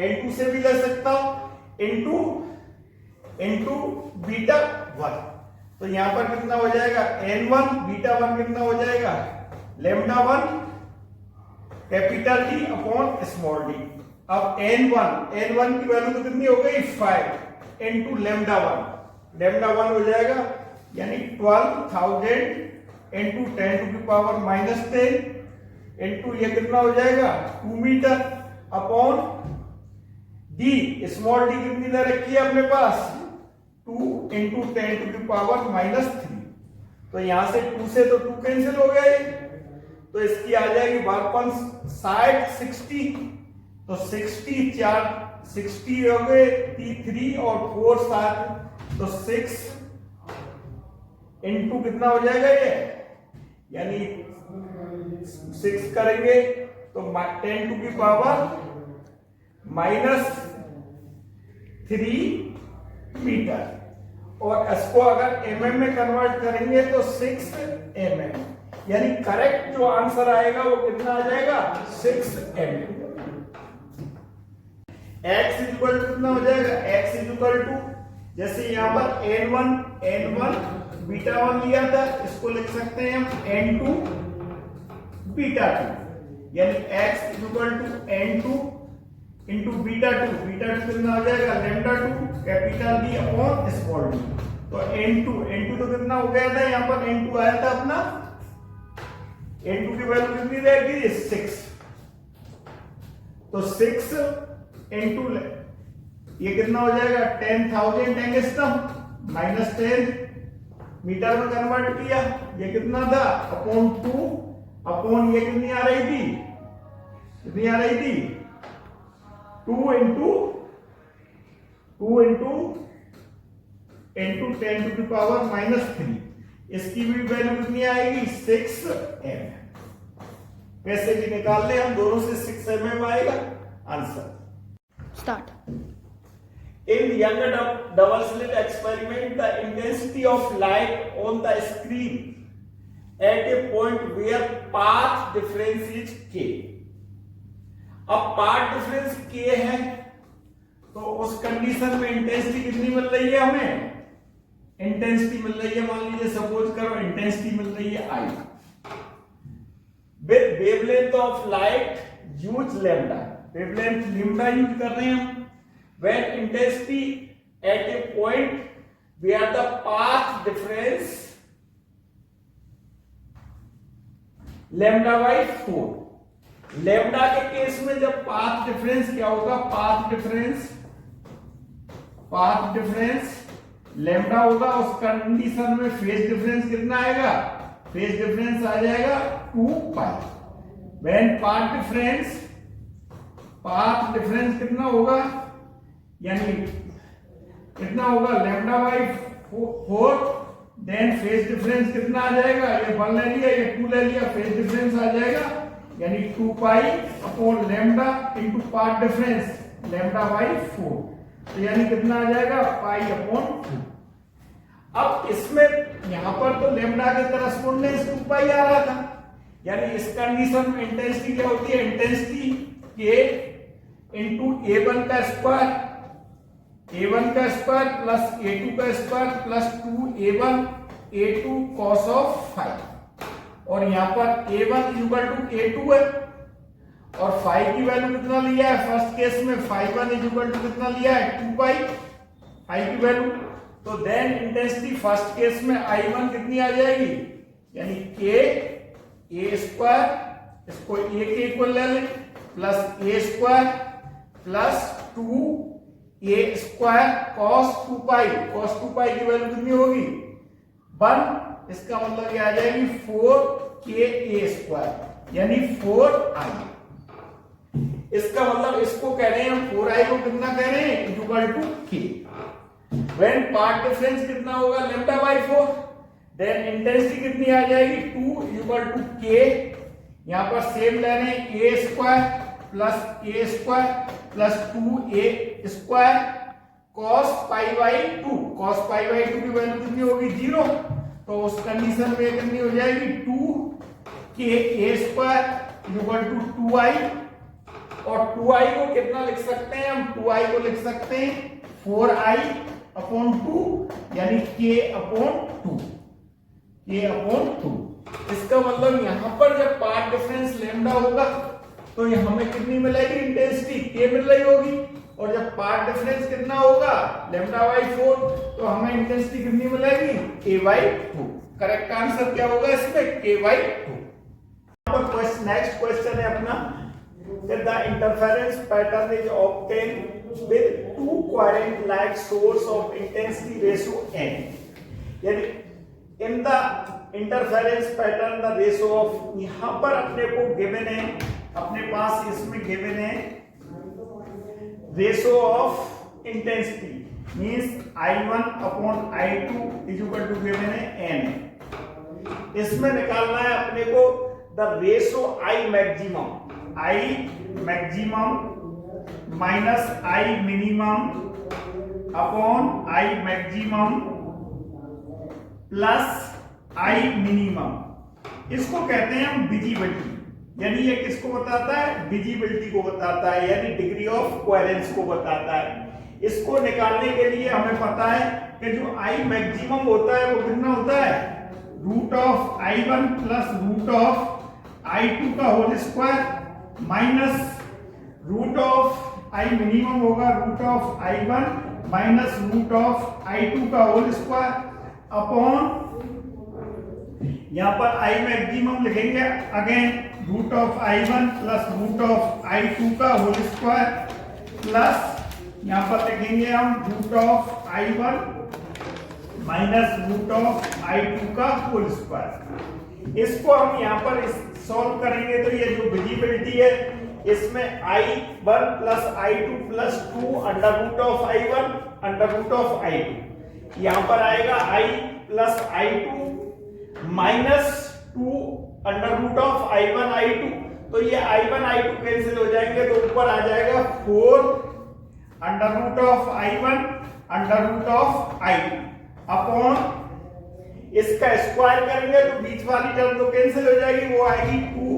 n2 से भी ले सकता हूं इंटू बीटा 1। तो यहां पर कितना हो जाएगा n1 बीटा 1 कितना हो जाएगा lambda 1 capital D upon small D. अब n1 की वैल्यू तो कितनी हो गई 5 इंटू लैम्डा 1 हो जाएगा यानी 12,000 into 10 to the power minus 10 into ये कितना हो जाएगा 2 metre upon D, small D कितनी दे रखी है अपने पास 2 into 10 to the power minus 3। तो यहां से 2 से तो 2 कैंसिल हो गया, तो इसकी आ जाएगी बारपन 60, तो 60 हो गए 3 और 4 7, तो 6 इंटू कितना हो जाएगा ये, यानी 6 करेंगे तो 10 टू की पावर माइनस 3 मीटर, और इसको अगर mm में कन्वर्ट करेंगे तो 6 mm, यानी करेक्ट जो आंसर आएगा वो कितना आ जाएगा 6 mm। x इक्वल टू कितना हो जाएगा, x इक्वल टू जैसे यहाँ पर n1 बीटा 1 लिया था, इसको लिख सकते हैं हम n2 बीटा 2, यानी x equal to n2 into beta 2 कितना हो जाएगा lambda 2 capital D upon small d। तो n2 तो कितना हो गया था, यहाँ पर n2 आया था अपना, n2 की वैल्यू कितनी रहेगी 6, तो 6 इंटू ये कितना हो जाएगा 10,000 एंगस्ट्रम माइनस 10 मीटर में कन्वर्ट किया, ये कितना था अपॉन 2 अपॉन ये कितनी आ रही थी 2 इंटू 10 टू द पावर -3, इसकी भी वैल्यू कितनी आएगी 6 mm। वैसे भी निकाल ले हम, दोनों से 6 mm आएगा answer. Start. In the younger double slit experiment, the intensity of light on the screen at a point where path difference is k। अब पाथ डिफरेंस k है, तो उस कंडीशन में इंटेंसिटी कितनी मिल रही है हमें, इंटेंसिटी मिल रही है, मान लीजिए सपोज करो इंटेंसिटी मिल रही है I with wavelength of light use lambda, wavelength lambda use कर रहे हैं हम, when intensity at a point where the path difference lambda by 4, lambda के केस में जब पाथ डिफरेंस क्या होगा, पाथ डिफरेंस लैम्डा होगा, उस कंडीशन में फेज डिफरेंस कितना आएगा, फेज डिफरेंस आ जाएगा 2 पाई। व्हेन पाथ डिफरेंस कितना होगा, यानी कितना होगा lambda by 4, then phase difference कितना आ जाएगा, ये 1 ले लिया ये 2 ले लिया, फेज डिफरेंस आ जाएगा यानी 2 pi upon lambda into path difference lambda by 4, तो यानी कितना आ जाएगा पाई अपॉन 2। अब इसमें यहां पर तो लैम्डा के करस्पोंडेंस 2 पाई आ रहा था, यानी इस कंडीशन में इंटेंसिटी क्या होती है, इंटेंसिटी k इंटू a1 का स्क्वायर प्लस a2 का square plus 2a1 a2 cos of 5, और यहां पर a1 इक्वल टू a2 है, और 5 की वैल्यू कितना लिया है फर्स्ट केस में, 5 इक्वल टू कितना लिया है 2 पाई 5 की वैल्यू, तो देन इंटेंसिटी फर्स्ट केस में I1 कितनी आ जाएगी, यानी k a स्क्वायर, इसको a के इक्वल ले लें, plus a square plus 2a square cos 2 पाई की वैल्यू कितनी होगी 1, इसका मतलब ये आ जाएगी 4ka स्क्वायर यानी 4i। इसका मतलब इसको कह रहे हैं हम 4i को कितना कह रहे हैं equal to k। When path difference कितना होगा लैम्डा बाई 4, देन इंटेंसिटी कितनी आ जाएगी 2 इक्वल टू k, यहां पर सेम ले रहे हैं a square plus 2a square cos pi by 2, cos pi by 2 की वैल्यू कितनी होगी 0, तो उस कंडीशन में कितनी हो जाएगी 2ka square equal to 2i, और 2i को कितना लिख सकते हैं हम, 2i को लिख सकते हैं 4i अपॉन 2 यानी k अपॉन 2। इसका मतलब यहां पर जब पाथ डिफरेंस लैम्डा होगा तो ये हमें कितनी मिलेगी इंटेंसिटी k मिल रही होगी, और जब पाथ डिफरेंस कितना होगा लैम्डा बाई 4 तो हमें इंटेंसिटी कितनी मिलेगी k बाई 2। करेक्ट आंसर क्या होगा इसमें k बाई 2। नेक्स्ट क्वेश्चन है अपना, that the interference pattern is obtained with two coherent light source of intensity ratio n, यानी in the interference pattern the ratio of, यहां पर अपने को गिवन है, अपने पास इसमें गिवन है ratio of intensity means I1 upon I2 is equal to given है n, इसमें निकालना है अपने को the ratio I maximum minus I minimum upon I maximum plus I minimum. इसको कहते हैं हम विजिबिलिटी, यानी ये किसको बताता है? विजिबिलिटी को बताता है, यानी डिग्री ऑफ कोहेरेंस को बताता है। इसको निकालने के लिए हमें पता है कि जो आई मैक्सिमम होता है वो कितना होता है? Root of I1 plus root of I2 का whole square minus root of I minimum होगा root of I1 minus root of I2 का होल स्क्वायर अपॉन यहां पर आई मैक्सिमम लिखेंगे again root of I1 plus root of I2 का whole square plus यहां पर लिखेंगे हम root of I1 minus root of I2 का होल स्क्वायर। इसको हम यहां पर सॉल्व करेंगे तो ये जो विजिबिलिटी है इसमें I1 plus I2 plus 2 under root of I1 under root of I2, यहां पर आएगा I plus I2 minus 2 under root of I1 I2, तो ये I1 I2 कैंसिल हो जाएंगे तो ऊपर आ जाएगा 4 under root of I1 under root of I2 upon इसका स्क्वायर करेंगे तो बीच वाली टर्म तो कैंसिल हो जाएगी, वो आएगी 2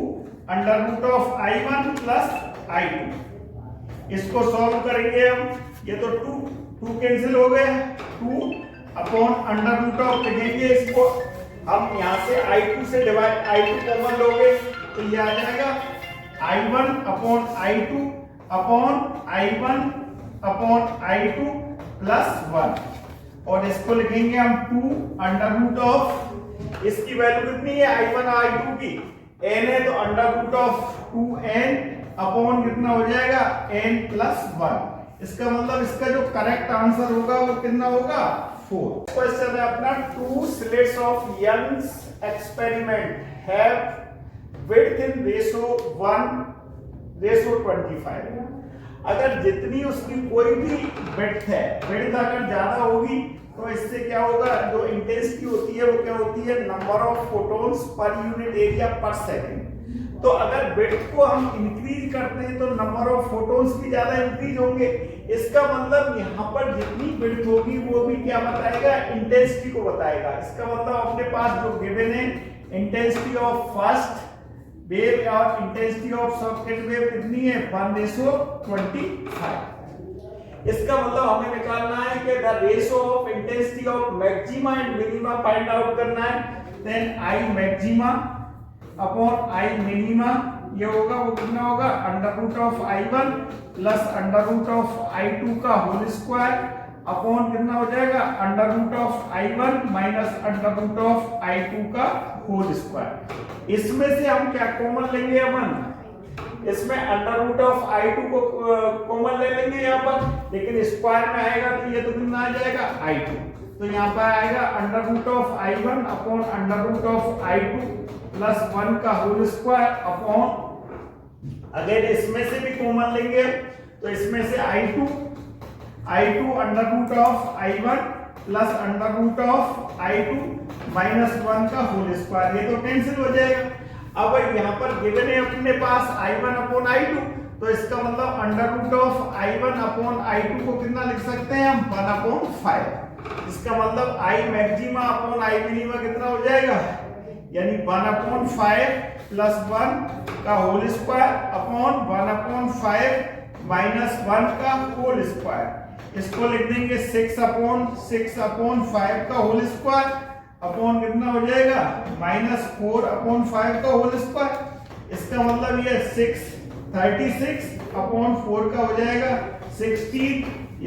under root of I1 plus I2। इसको सॉल्व करेंगे हम, ये तो 2 कैंसिल हो गए, 2 अपॉन अंडर रूट ऑफ लिखेंगे इसको हम यहां से I2 से डिवाइड, I2 कॉमन लोगे तो ये आ जाएगा I1 upon I2 upon I1 upon I2 plus 1 और इसको लिखेंगे हम 2 अंडर रूट ऑफ, इसकी वैल्यू कितनी है I1 और I2 की n है तो under root of 2n upon कितना हो जाएगा n प्लस 1। इसका मतलब इसका जो करेक्ट आंसर होगा वो कितना होगा 4। क्वेश्चन है अपना 2 slits of Young's experiment have width in ratio 1:25। अगर जितनी उसकी कोई भी विड्थ है, विड्थ अगर ज्यादा होगी तो इससे क्या होगा, जो इंटेंसिटी होती है वो क्या होती है number of photons per unit area पर सेकंड। तो अगर विड्थ को हम इंक्रीज करते हैं तो नंबर ऑफ फोटॉन्स भी ज्यादा इंक्रीज होंगे। इसका मतलब यहाँ पर जितनी विड्थ होगी वो भी क्या बताएगा, इंटेंसिटी को बताएगा। इसका मतलब अपने पास जो गिवन है इंटेंसिटी ऑफ फर्स्ट वेव और इंटेंसिटी ऑफ सेकंड वेव कितनी है 1:25। इसका मतलब हमें निकालना है कि the ratio of intensity of maxima and minima find out करना है। Then I maxima upon I minima ये होगा वो कितना होगा under root of I1 plus under root of I2 का होल स्क्वायर अपॉन कितना हो जाएगा under root of I1 minus under root of I2 का होल स्क्वायर। इसमें से हम क्या कॉमन लेंगे अपन, इसमें अंडर रूट ऑफ I2 को कॉमन ले लेंगे यहाँ पर, लेकिन स्क्वायर में आएगा तो ये तो कितना आ जाएगा I2, तो यहाँ पर आएगा under root of I1 upon under root of I2 plus 1 का होल स्क्वायर अपॉन अगर इसमें से भी कॉमन लेंगे तो इसमें से I2 under root of I1 plus under root of I2 minus 1 का होल स्क्वायर, ये तो कैंसिल हो जाएगा। अब यहाँ पर गिवन है अपने पास I1 अपॉन I2, तो इसका मतलब under root of I1 upon I2 को कितना लिख सकते हैं हम 1/5। इसका मतलब I maxima upon I minima कितना हो जाएगा, यानी 1/5 प्लस 1 का होल स्क्वायर अपॉन 1/5 माइनस 1 का होल स्क्वायर। इसको लिख देंगे 6/5 का होल स्क्वायर अपॉन कितना हो जाएगा -4/5 का होल स्क्वायर। इसका मतलब ये 36/4 का हो जाएगा 16।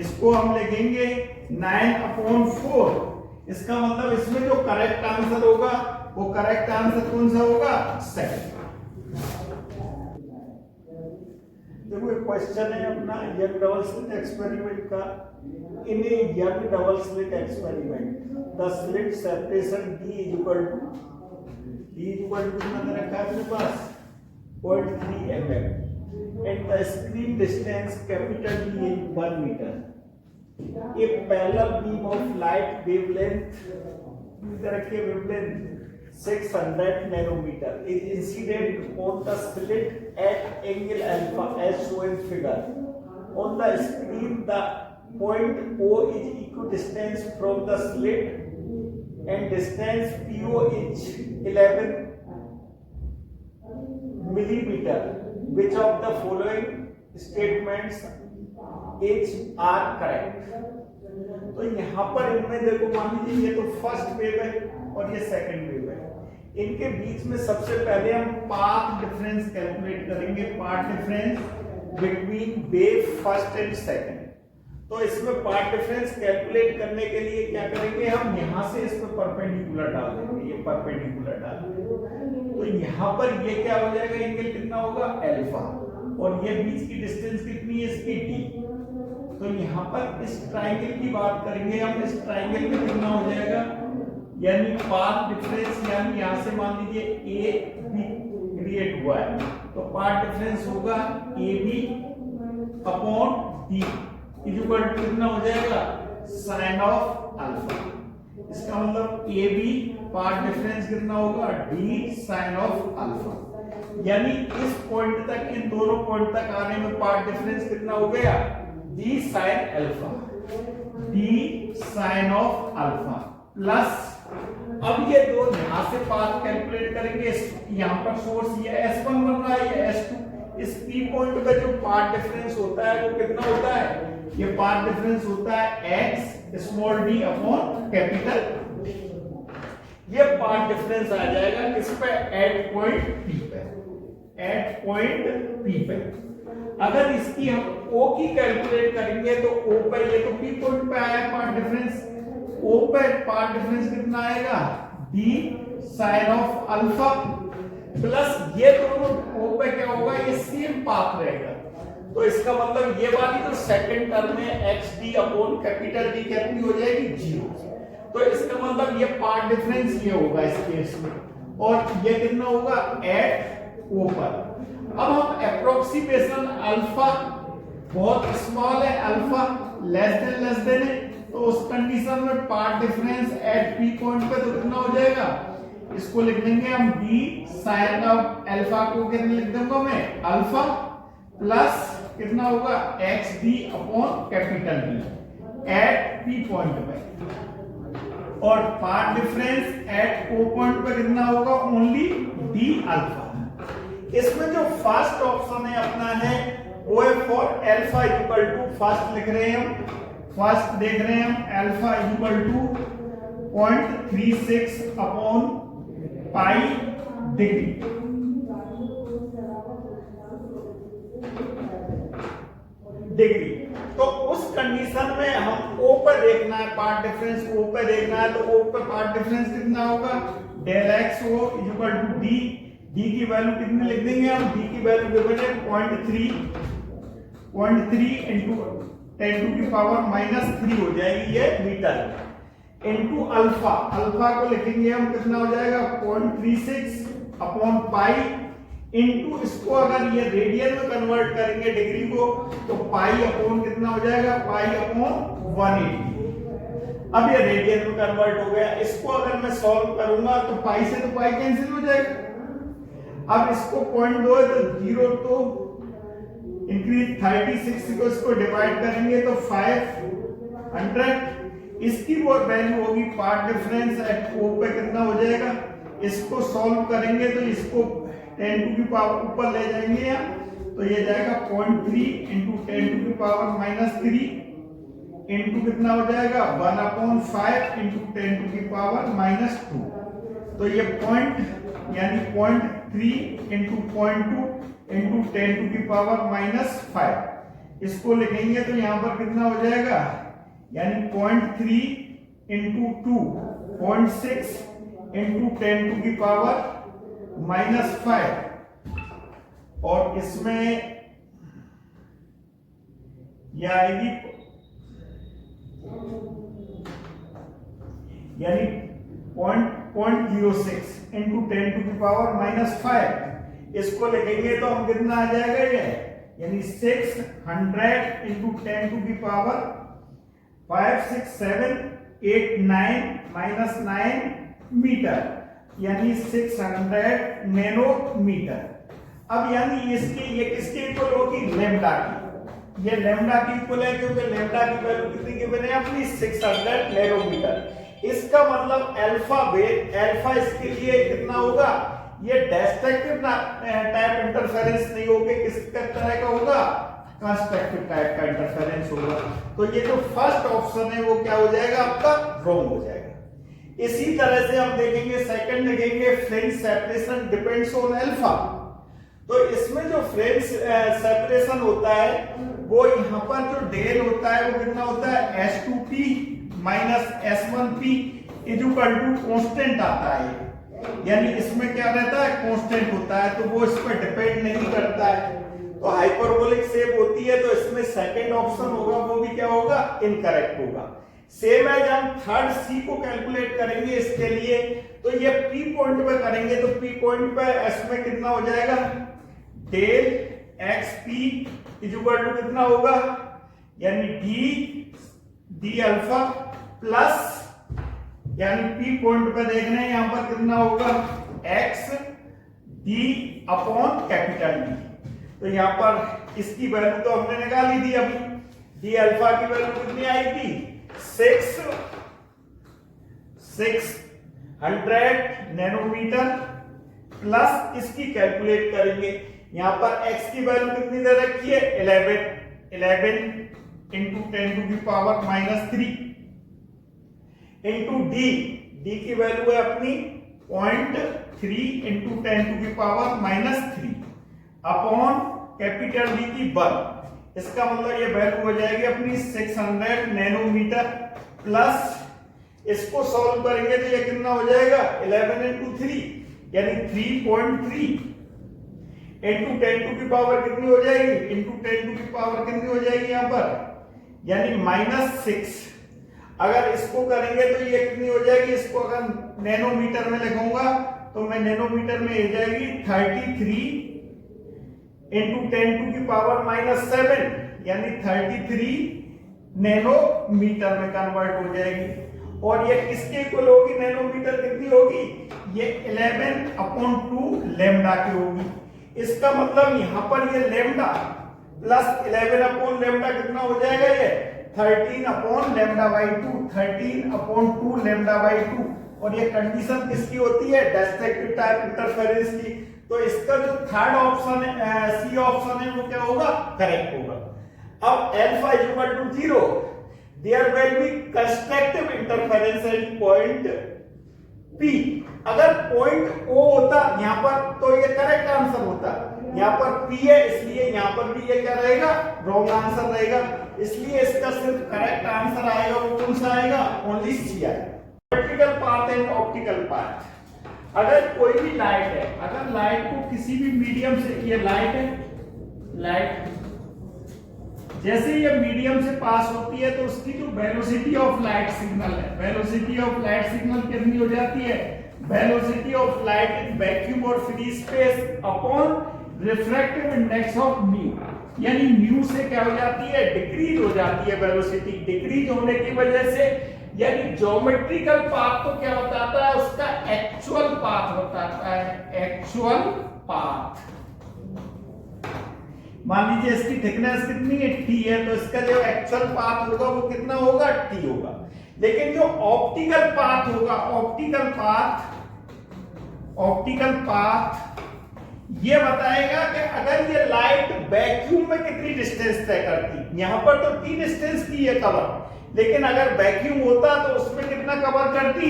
इसको हम लिखेंगे 9/4। इसका मतलब इसमें जो करेक्ट आंसर होगा वो करेक्ट आंसर कौन सा होगा, सेकंड। देखो एक क्वेश्चन है अपना यंग डबल स्लिट एक्सपेरिमेंट का। In a young double slit experiment the slit separation D equal to कितना दे रखा है अपने पास 0.3 mm and the screen distance capital D is 1 meter. A parallel beam of light wavelength इधर रखिए wavelength 600 nanometer is incident on the slit at angle alpha as shown in figure. On the screen the point O is equidistant from the slit and distance PO is 11 millimeter. Which of the following statements are correct? तो यहाँ पर इनमें देखो, मान लीजिए ये तो first wave है और ये सेकंड वेव है, इनके बीच में सबसे पहले हम पाथ डिफरेंस कैलकुलेट करेंगे, path difference between wave first and second. तो इसमें पाथ डिफरेंस कैलकुलेट करने के लिए क्या करेंगे, हम यहाँ से इस पर परपेंडिकुलर डाल देंगे, ये परपेंडिकुलर डाल देंगे, तो यहाँ पर ये क्या हो जाएगा, एंगल कितना होगा अल्फा, और ये बीच की डिस्टेंस कितनी है इसकी टी। तो यहाँ पर इस ट्राइंगल की बात करेंगे हम, इस ट्राइंगल में कितना हो जाएगा, यानी पाथ डिफरेंस, यानी यहाँ से मान लीजिए ए बी क्रिएट हुआ है, तो पाथ डिफरेंस होगा A B upon D equal to कितना हो जाएगा, साइन ऑफ अल्फा। इसका मतलब ए बी पाथ डिफरेंस कितना होगा, डी साइन ऑफ अल्फा। यानी इस पॉइंट तक, इन दोनों पॉइंट तक आने में पाथ डिफरेंस कितना हो गया, D sine alpha, D sine of alpha plus, अब ये दो यहां से पाथ कैलकुलेट करेंगे, यहां पर सोर्स ये S1 बन रहा है, ये S2, इस P पॉइंट का जो पाथ डिफरेंस होता है वो कितना होता है, ये पाथ डिफरेंस होता है x small d upon capital. ये पाथ डिफरेंस आ जाएगा किस पे, एट पॉइंट P पे, एट पॉइंट P पे। अगर इसकी हम O की कैलकुलेट करेंगे तो O पे, ये तो P पॉइंट पे आया पाथ डिफरेंस, O पे पाथ डिफरेंस कितना आएगा, D sine of alpha plus, ये दोनों O पे क्या होगा, ये सेम पाथ रहेगा, तो इसका मतलब ये वाली तो सेकंड टर्म में x D upon capital D कितनी हो जाएगी, जीरो। तो इसका मतलब ये पाथ डिफरेंस ये होगा इस केस में, और ये कितना होगा, एट ओ पर। अब हम अप्रोक्सीमेशन अल्फा बहुत स्मॉल है, अल्फा लेस देन है, तो उस कंडीशन में path difference eight P point पे तो कितना हो जाएगा, इसको लिख देंगे हम डी साइन ऑफ अल्फा को कितना लिख दूंगा मैं, अल्फा प्लस कितना होगा, X D upon capital D at P point पे, और path difference at O point पे कितना होगा, ओनली डी अल्फा। इसमें जो फर्स्ट ऑप्शन है अपना है वो है for alpha equal to, first लिख रहे हैं हम, फर्स्ट देख रहे हैं हम, alpha equal to 0.36 upon pi degree. तो उस कंडीशन में हम O पर देखना है पाथ डिफरेंस, O पर देखना है, तो O पर पाथ डिफरेंस कितना होगा, del X O equal to D, D की वैल्यू कितनी लिख देंगे हम, डी की वैल्यू गिवन है 0.3 इंटू 10 टू की पावर -3 हो जाएगी ये मीटर, इंटू अल्फा, अल्फा को लिखेंगे हम कितना हो जाएगा, 0.36 अपॉन पाई, इंटू इसको अगर ये रेडियन में कन्वर्ट करेंगे डिग्री को, तो पाई अपॉन कितना हो जाएगा, पाई अपॉन 180। अब ये रेडियन में कन्वर्ट हो गया, इसको अगर मैं सॉल्व करूंगा तो पाई से तो पाई कैंसिल हो जाएगा। अब इसको 0.2 है तो 0 तो इंक्रीज 36 को इसको डिवाइड करेंगे तो 500, इसकी वो वैल्यू होगी पाथ डिफरेंस एट O पे कितना हो जाएगा, इसको सॉल्व करेंगे तो इसको 10 टू की पावर ऊपर ले जाएंगे या, तो ये जाएगा 0.3 इंटू 10 टू की पावर -3 इंटू कितना हो जाएगा, 1/5 इंटू 10 टू की पावर -2, तो ये पॉइंट यानी 0.3 इंटू 0.2 इंटू 10 टू की पावर -5, इसको लिखेंगे तो यहाँ पर कितना हो जाएगा, यानी 0.3 इंटू 2 0.6 इंटू 10 टू की पावर -5, और इसमें यह आएगी यानी 0.06 इंटू 10 टू की पावर -5, इसको लिखेंगे तो हम कितना आ जाएगा ये, यानी 600 इंटू 10 टू की पावर 5 6 7 8 9 -9 मीटर, यानी 600 नैनोमीटर। अब यानी इसकी ये किसके इक्वल होगी, लैम्डा की, ये लैम्डा की इक्वल है क्योंकि लैम्डा की वैल्यू कितनी गिवन है अपनी 600 नैनोमीटर। इसका मतलब अल्फा इसके लिए कितना होगा, ये डिस्ट्रक्टिव टाइप इंटरफेरेंस नहीं होके किस तरह का होगा, कंस्ट्रक्टिव टाइप का इंटरफेरेंस होगा। तो ये जो फर्स्ट ऑप्शन है वो क्या हो जाएगा आपका, रॉन्ग हो जाएगा। इसी तरह से हम देखेंगे सेकंड देखेंगे, fringe separation depends on alpha. तो इसमें जो फ्रिंज सेपरेशन होता है वो यहाँ पर जो डेल होता है वो कितना होता है, S2P minus S1P equal to constant आता है, यानी इसमें क्या रहता है, कांस्टेंट होता है, तो वो इस पर डिपेंड नहीं करता है। तो हाइपरबोलिक शेप होती है, तो इसमें सेकंड ऑप्शन होगा वो भी क्या होगा, इनकरेक्ट होगा। सेम एज हम थर्ड सी को कैलकुलेट करेंगे इसके लिए, तो ये P पॉइंट पे करेंगे, तो P पॉइंट पे S में कितना हो जाएगा, डेल XP इक्वल टू कितना होगा, यानी डी अल्फा प्लस, यानी P पॉइंट पे देख रहे हैं यहां पर कितना होगा, X D upon capital D। तो यहां पर इसकी वैल्यू तो हमने निकाली थी अभी, डी अल्फा की वैल्यू कितनी आई थी, 600 नैनोमीटर प्लस इसकी कैलकुलेट करेंगे। यहां पर x की वैल्यू कितनी दे रखी है, 11 into 10 to the power -3 into D की वैल्यू है अपनी 0.3 into 10 to the power -3 upon capital D की 1। इसका मतलब ये वैल्यू हो जाएगी अपनी 600 नैनोमीटर प्लस, इसको सॉल्व करेंगे तो ये कितना हो जाएगा, 11 इंटू 3 यानी 3.3 इंटू 10 टू की पावर कितनी हो जाएगी, इंटू 10 टू की पावर कितनी हो जाएगी यहाँ पर, यानी -6। अगर इसको करेंगे तो ये कितनी हो जाएगी, इसको अगर नैनोमीटर में लिखूंगा तो मैं नैनोमीटर में हो जाएगी 33 इंटू 10 टू की पावर -7 यानी 33 नैनोमीटर में कन्वर्ट हो जाएगी। और ये किसके इक्वल होगी, नैनोमीटर कितनी होगी, ये 11/2 लैम्डा की होगी। इसका मतलब यहां पर ये लैम्डा प्लस 11/लैम्डा कितना हो जाएगा, ये 13/λ/2 13/2 λ/2। और ये कंडीशन किसकी होती है, डिस्ट्रक्टिव टाइप इंटरफेरेंस की। तो इसका जो थर्ड ऑप्शन है, सी ऑप्शन है, वो क्या होगा, करेक्ट होगा। अब alpha equal to 0, there will be constructive interference at point P। अगर पॉइंट O होता यहां पर तो ये करेक्ट आंसर होता, यहां पर P है इसलिए यहां पर भी ये क्या रहेगा, रॉन्ग आंसर रहेगा। इसलिए इसका सिर्फ करेक्ट आंसर आएगा वो कौन सा आएगा, ओनली C आएगा। Vertical path and optical path. अगर कोई भी लाइट है, अगर लाइट को किसी भी मीडियम से, ये लाइट है, लाइट जैसे ये मीडियम से पास होती है तो उसकी जो वेलोसिटी ऑफ लाइट सिग्नल है, वेलोसिटी ऑफ लाइट सिग्नल कितनी हो जाती है, velocity of light in vacuum और free space upon refractive index of mu, यानी म्यू से क्या हो जाती है, डिक्रीज हो जाती है वेलोसिटी। डिक्रीज होने की वजह से यानी ज्योमेट्रिकल पाथ तो क्या बताता है, उसका एक्चुअल पाथ बताता है, एक्चुअल पाथ। मान लीजिए इसकी थिकनेस कितनी है, t है, तो इसका जो एक्चुअल पाथ होगा वो कितना होगा, t होगा। लेकिन जो ऑप्टिकल पाथ होगा, ऑप्टिकल पाथ ये बताएगा कि अगर ये लाइट वैक्यूम में कितनी डिस्टेंस तय करती। यहां पर तो t डिस्टेंस की है कवर, लेकिन अगर वैक्यूम होता तो उसमें कितना कवर करती,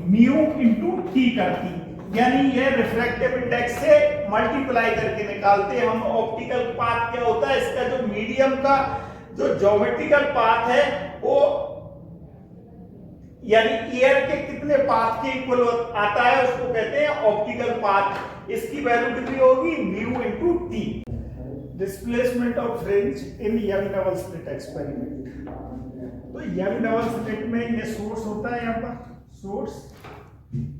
म्यू इंटू t करती। यानी ये रिफ्रैक्टिव इंडेक्स से मल्टीप्लाई करके निकालते हैं हम। ऑप्टिकल पाथ क्या होता है, इसका जो मीडियम का जो ज्योमेट्रिकल पाथ है वो यानी एयर के कितने पाथ के इक्वल आता है उसको कहते हैं ऑप्टिकल पाथ। इसकी वैल्यू कितनी होगी, mu into T. Displacement of fringe in young double slit experiment. तो यंग डबल स्लिट में ये सोर्स होता है, यहाँ पर सोर्स,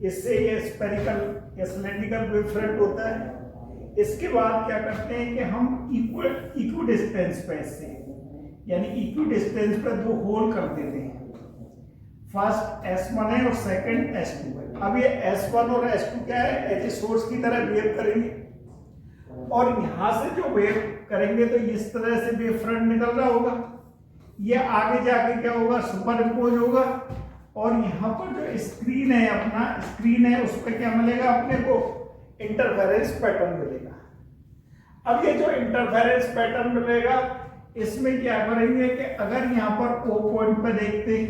इससे ये स्फेरिकल या सिलेंड्रिकल वेव फ्रंट होता है। इसके बाद क्या करते हैं कि हम इक्वल डिस्टेंस पे से, यानी इक्वल डिस्टेंस पे दो होल कर देते हैं। फर्स्ट S1 है और सेकंड S2 है। अब ये S1 और S2 क्या है, ऐसे सोर्स की तरह बिहेव करेंगे। और यहां से जो वेव करेंगे तो इस तरह से वेव फ्रंट निकल रहा होगा, ये आगे जाके क्या होगा, सुपर इम्पोज होगा, और यहाँ पर जो स्क्रीन है, अपना स्क्रीन है, उस पर क्या मिलेगा अपने को, इंटरफेरेंस पैटर्न मिलेगा। अब ये जो इंटरफेरेंस पैटर्न मिलेगा, इसमें क्या करेंगे कि अगर यहाँ पर O पॉइंट पे देखते हैं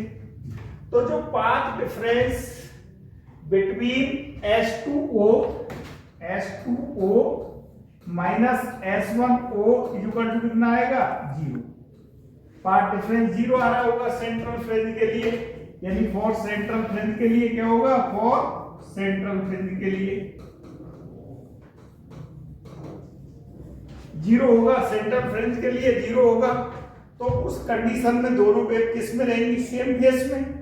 तो जो path difference between S2O minus S1O equal to कितना आएगा, 0। पाथ डिफरेंस 0 आ रहा होगा सेंट्रल फ्रिंज के लिए, यानी फॉर सेंट्रल फ्रिंज के लिए क्या होगा, फॉर सेंट्रल फ्रिंज के लिए 0 होगा, सेंट्रल फ्रिंज के लिए 0 होगा। तो उस कंडीशन में दोनों वेव किस में रहेंगी, सेम फेस में।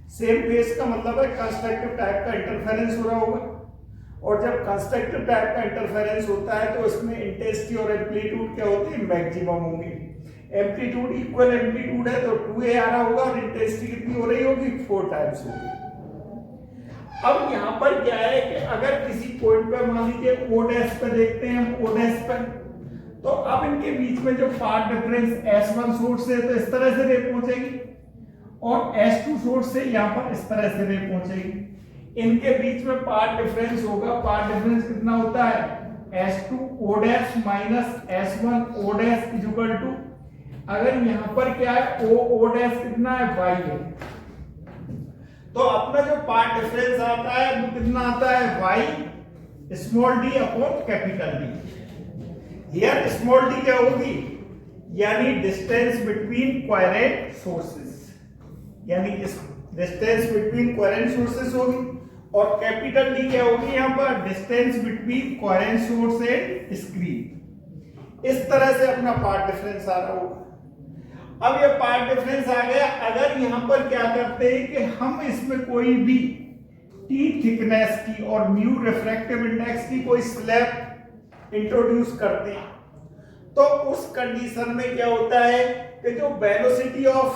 सेम फेस का मतलब है कंस्ट्रक्टिव टाइप का इंटरफेरेंस हो रहा होगा, और जब कंस्ट्रक्टिव टाइप का इंटरफेरेंस होता है तो इसमें इंटेंसिटी और एम्पलीट्यूड क्या होती है, मैक्सिमम होंगे। एम्पलीट्यूड इक्वल एम्पलीट्यूड है तो 2a आ रहा होगा, और इंटेंसिटी कितनी हो रही होगी, 4 टाइम्स होगी। अब यहाँ पर क्या है कि अगर किसी पॉइंट पे मान लीजिए O डैश पे देखते हैं हम, O डैश पे, तो अब इनके बीच में जो पाथ डिफरेंस S1 सोर्स से तो इस तरह से रे पहुंचेगी, और S2 सोर्स से यहाँ पर इस तरह से रे पहुंचेगी। इनके बीच में पाथ डिफरेंस होगा, पाथ डिफरेंस कितना होता है, S2O dash minus S1O dash equal to, अगर यहाँ पर क्या है O डैश कितना है, y है, तो अपना जो पाथ डिफरेंस आता है वो कितना आता है, y small d upon capital D। Here small d क्या होगी, यानी डिस्टेंस बिटवीन कोहेरेंट सोर्सेस, यानी डिस्टेंस बिटवीन कोहेरेंट सोर्सेस होगी, और कैपिटल D क्या होगी यहाँ पर, distance between coherent source and screen. इस तरह से अपना पाथ डिफरेंस आ रहा होगा। अब ये पाथ डिफरेंस आ गया। अगर यहाँ पर क्या करते हैं कि हम इसमें कोई भी T थिकनेस की और म्यू रिफ्रैक्टिव इंडेक्स की कोई स्लैब इंट्रोड्यूस करते हैं, तो उस कंडीशन में क्या होता है कि जो वेलोसिटी ऑफ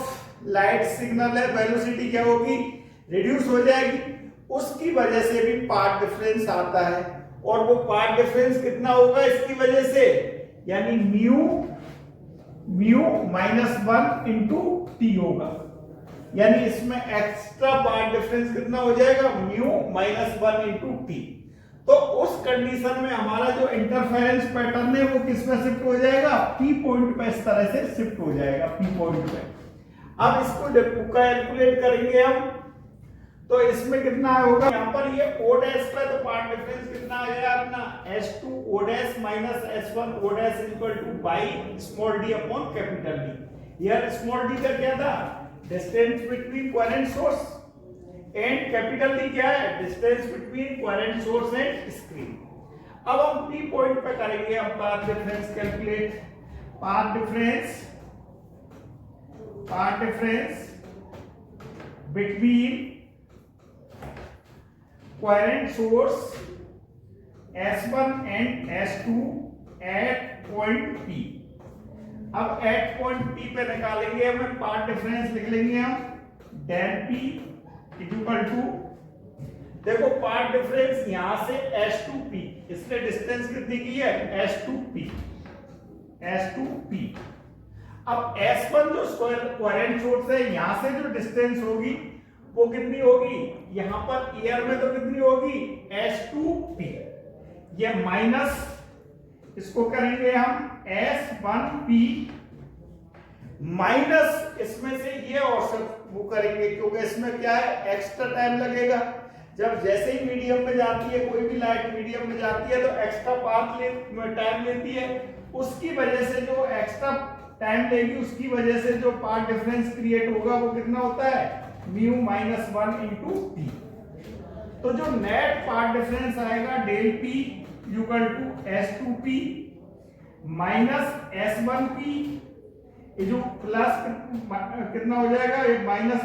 लाइट सिग्नल है, वेलोसिटी क्या होगी, रिड्यूस हो जाएगी। उसकी वजह से भी पाथ डिफरेंस आता है, और वो पाथ डिफरेंस कितना होगा इसकी वजह से, यानी म्यू माइनस 1 इंटू टी होगा, यानी इसमें एक्स्ट्रा पाथ डिफरेंस कितना हो जाएगा, म्यू माइनस 1 इंटू टी। तो उस कंडीशन में हमारा जो इंटरफेरेंस पैटर्न है वो किस में शिफ्ट हो जाएगा, पी पॉइंट पे इस तरह से शिफ्ट हो जाएगा, पी पॉइंट पे। अब इसको कैलकुलेट करेंगे हम, तो इसमें कितना होगा, यहाँ पर ये O डैश पे तो पाथ डिफरेंस कितना आ गया अपना, S2O dash minus S1O dash equal to y small d upon capital D। यार स्मॉल d का क्या था, distance between coherent source, and capital D क्या है, distance between coherent source and screen. अब हम P पॉइंट पे करेंगे हम path difference calculate. Path difference between coherent source S1 and S2 at point P। अब एट पॉइंट P पे निकालेंगे हमें पाथ डिफरेंस, लिख लेंगे हम डेल P इक्वल टू, देखो पाथ डिफरेंस यहां से S2P, इसने डिस्टेंस कितनी की है, S2P। अब S1 जो कोहेरेंट सोर्स है, यहां से जो डिस्टेंस होगी वो कितनी होगी, यहां पर एयर में तो कितनी होगी, S2P। ये माइनस, इसको करेंगे हम S1P माइनस, इसमें से ये औसत वो करेंगे, क्योंकि इसमें क्या है, एक्स्ट्रा टाइम लगेगा। जब जैसे ही मीडियम में जाती है, कोई भी लाइट मीडियम में जाती है तो एक्स्ट्रा टाइम लेती है, उसकी वजह से जो एक्स्ट्रा टाइम लेगी उसकी वजह से जो पाथ डिफरेंस क्रिएट होगा वो कितना होता है, म्यू माइनस 1 इंटू टी। तो जो नेट पाथ डिफरेंस आएगा del P equal to S2P minus S1P, ये जो प्लस कितना हो जाएगा, ये माइनस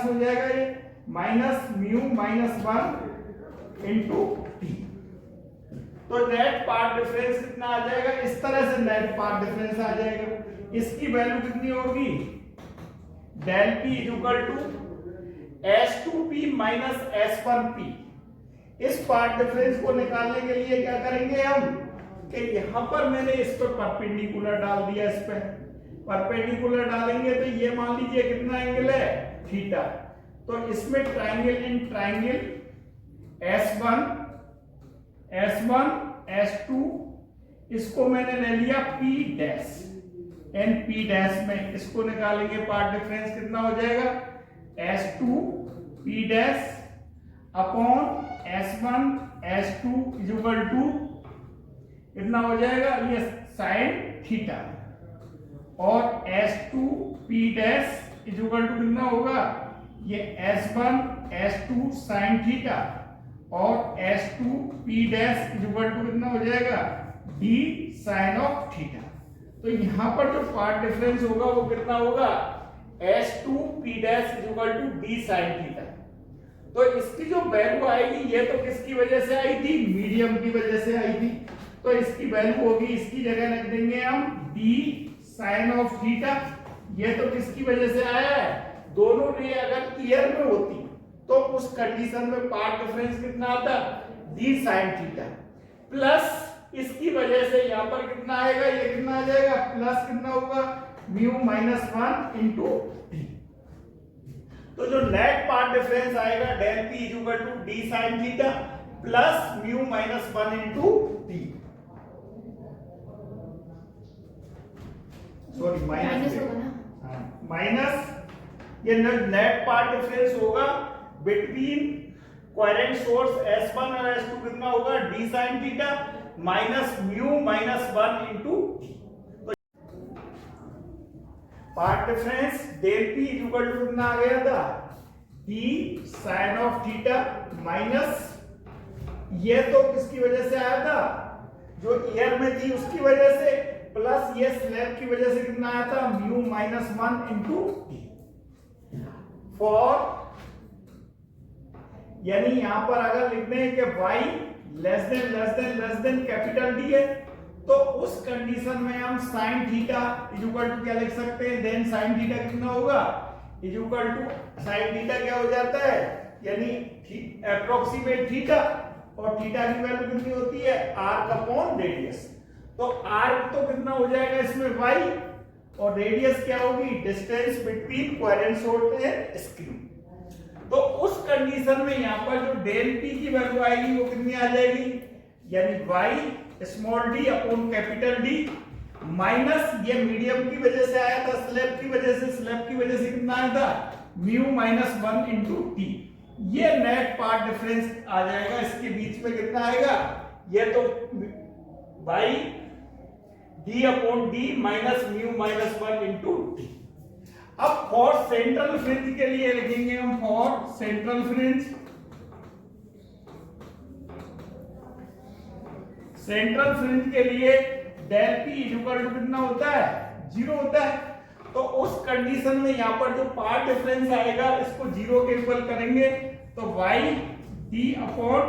हो जाएगा, ये minus mu minus 1 into T. तो नेट पाथ डिफरेंस कितना आ जाएगा, इस तरह से नेट पाथ डिफरेंस आ जाएगा। इसकी वैल्यू कितनी होगी, del P equal to S2P minus S1P। इस पाथ डिफरेंस को निकालने के लिए क्या करेंगे हम, कि यहाँ पर मैंने इस पर परपेंडिकुलर डाल दिया, इस पे परपेंडिकुलर डालेंगे तो ये मान लीजिए कितना एंगल है, थीटा। तो इसमें triangle in triangle S1 S2 इसको मैंने ले लिया P dash and P dash में, इसको निकालेंगे पार्ट डिफरेंस कितना हो जाएगा, S2 P dash upon S1 S2 is equal to कितना हो जाएगा, ये साइन थीटा, और S2 P dash is equal to कितना होगा, ये S1 S2 साइन थीटा, और S2 P dash is equal to कितना हो जाएगा, D साइन ऑफ थीटा। तो यहां पर जो पार्ट डिफरेंस होगा वो कितना होगा, S2 P dash is equal to D sine theta. तो इसकी जो वैल्यू आएगी, ये तो किसकी वजह से आई थी, मीडियम की वजह से आई थी, तो इसकी वैल्यू होगी, इसकी जगह रख देंगे हम D साइन ऑफ थीटा। ये तो किसकी वजह से आया है, दोनों रे अगर ईयर में होती तो उस कंडीशन में पार्ट डिफरेंस कितना आता, D साइन थीटा, प्लस इसकी वजह से यहाँ पर कितना आएगा, ये कितना आ जाएगा, प्लस कितना होगा, म्यू माइनस 1 इंटू डी। तो जो नेट पार्ट डिफरेंस आएगा del P is equal to D sine theta plus mu minus 1 into D, sorry minus ये नेट पार्ट डिफरेंस होगा बिटवीन कोहेरेंट सोर्स S1 और S2 कितना होगा, d sin theta minus mu minus 1 into path difference del P equal to कितना आ गया था, d sin of theta minus ये तो किसकी वजह से आया था, जो ईयर में थी उसकी वजह से, प्लस ये स्लैब की वजह से कितना आया था, mu minus 1 into D. For यानी यहां पर अगर लिख दें कि y less than capital D है, तो उस कंडीशन में हम sin theta is equal to क्या लिख सकते हैं, देन sin थीटा कितना होगा, is equal to sin theta क्या हो जाता है, यानी अप्रोक्सीमेट थीटा, और थीटा की वैल्यू कितनी होती है, आर्क अपॉन रेडियस। तो आर्क तो कितना हो जाएगा इसमें y, और रेडियस क्या होगी, distance between coherent source and screw. तो उस कंडीशन में यहां पर जो डेल पी की वैल्यू आएगी वो कितनी आ जाएगी, यानी y small d upon capital D minus ये मीडियम की वजह से आया था, स्लैब की वजह से कितना आया था, म्यू माइनस 1 इंटू टी। ये नेट पार्ट डिफरेंस आ जाएगा, इसके बीच में कितना आएगा, ये तो y d upon d minus mu minus 1 into T. अब फॉर सेंट्रल फ्रिंज के लिए लिखेंगे हम, for central fringe, central fringe के लिए डेल पी इक्वल टू कितना होता है, 0 होता है। तो उस कंडीशन में यहां पर जो पार्ट डिफरेंस आएगा इसको 0 के इक्वल करेंगे, तो y d upon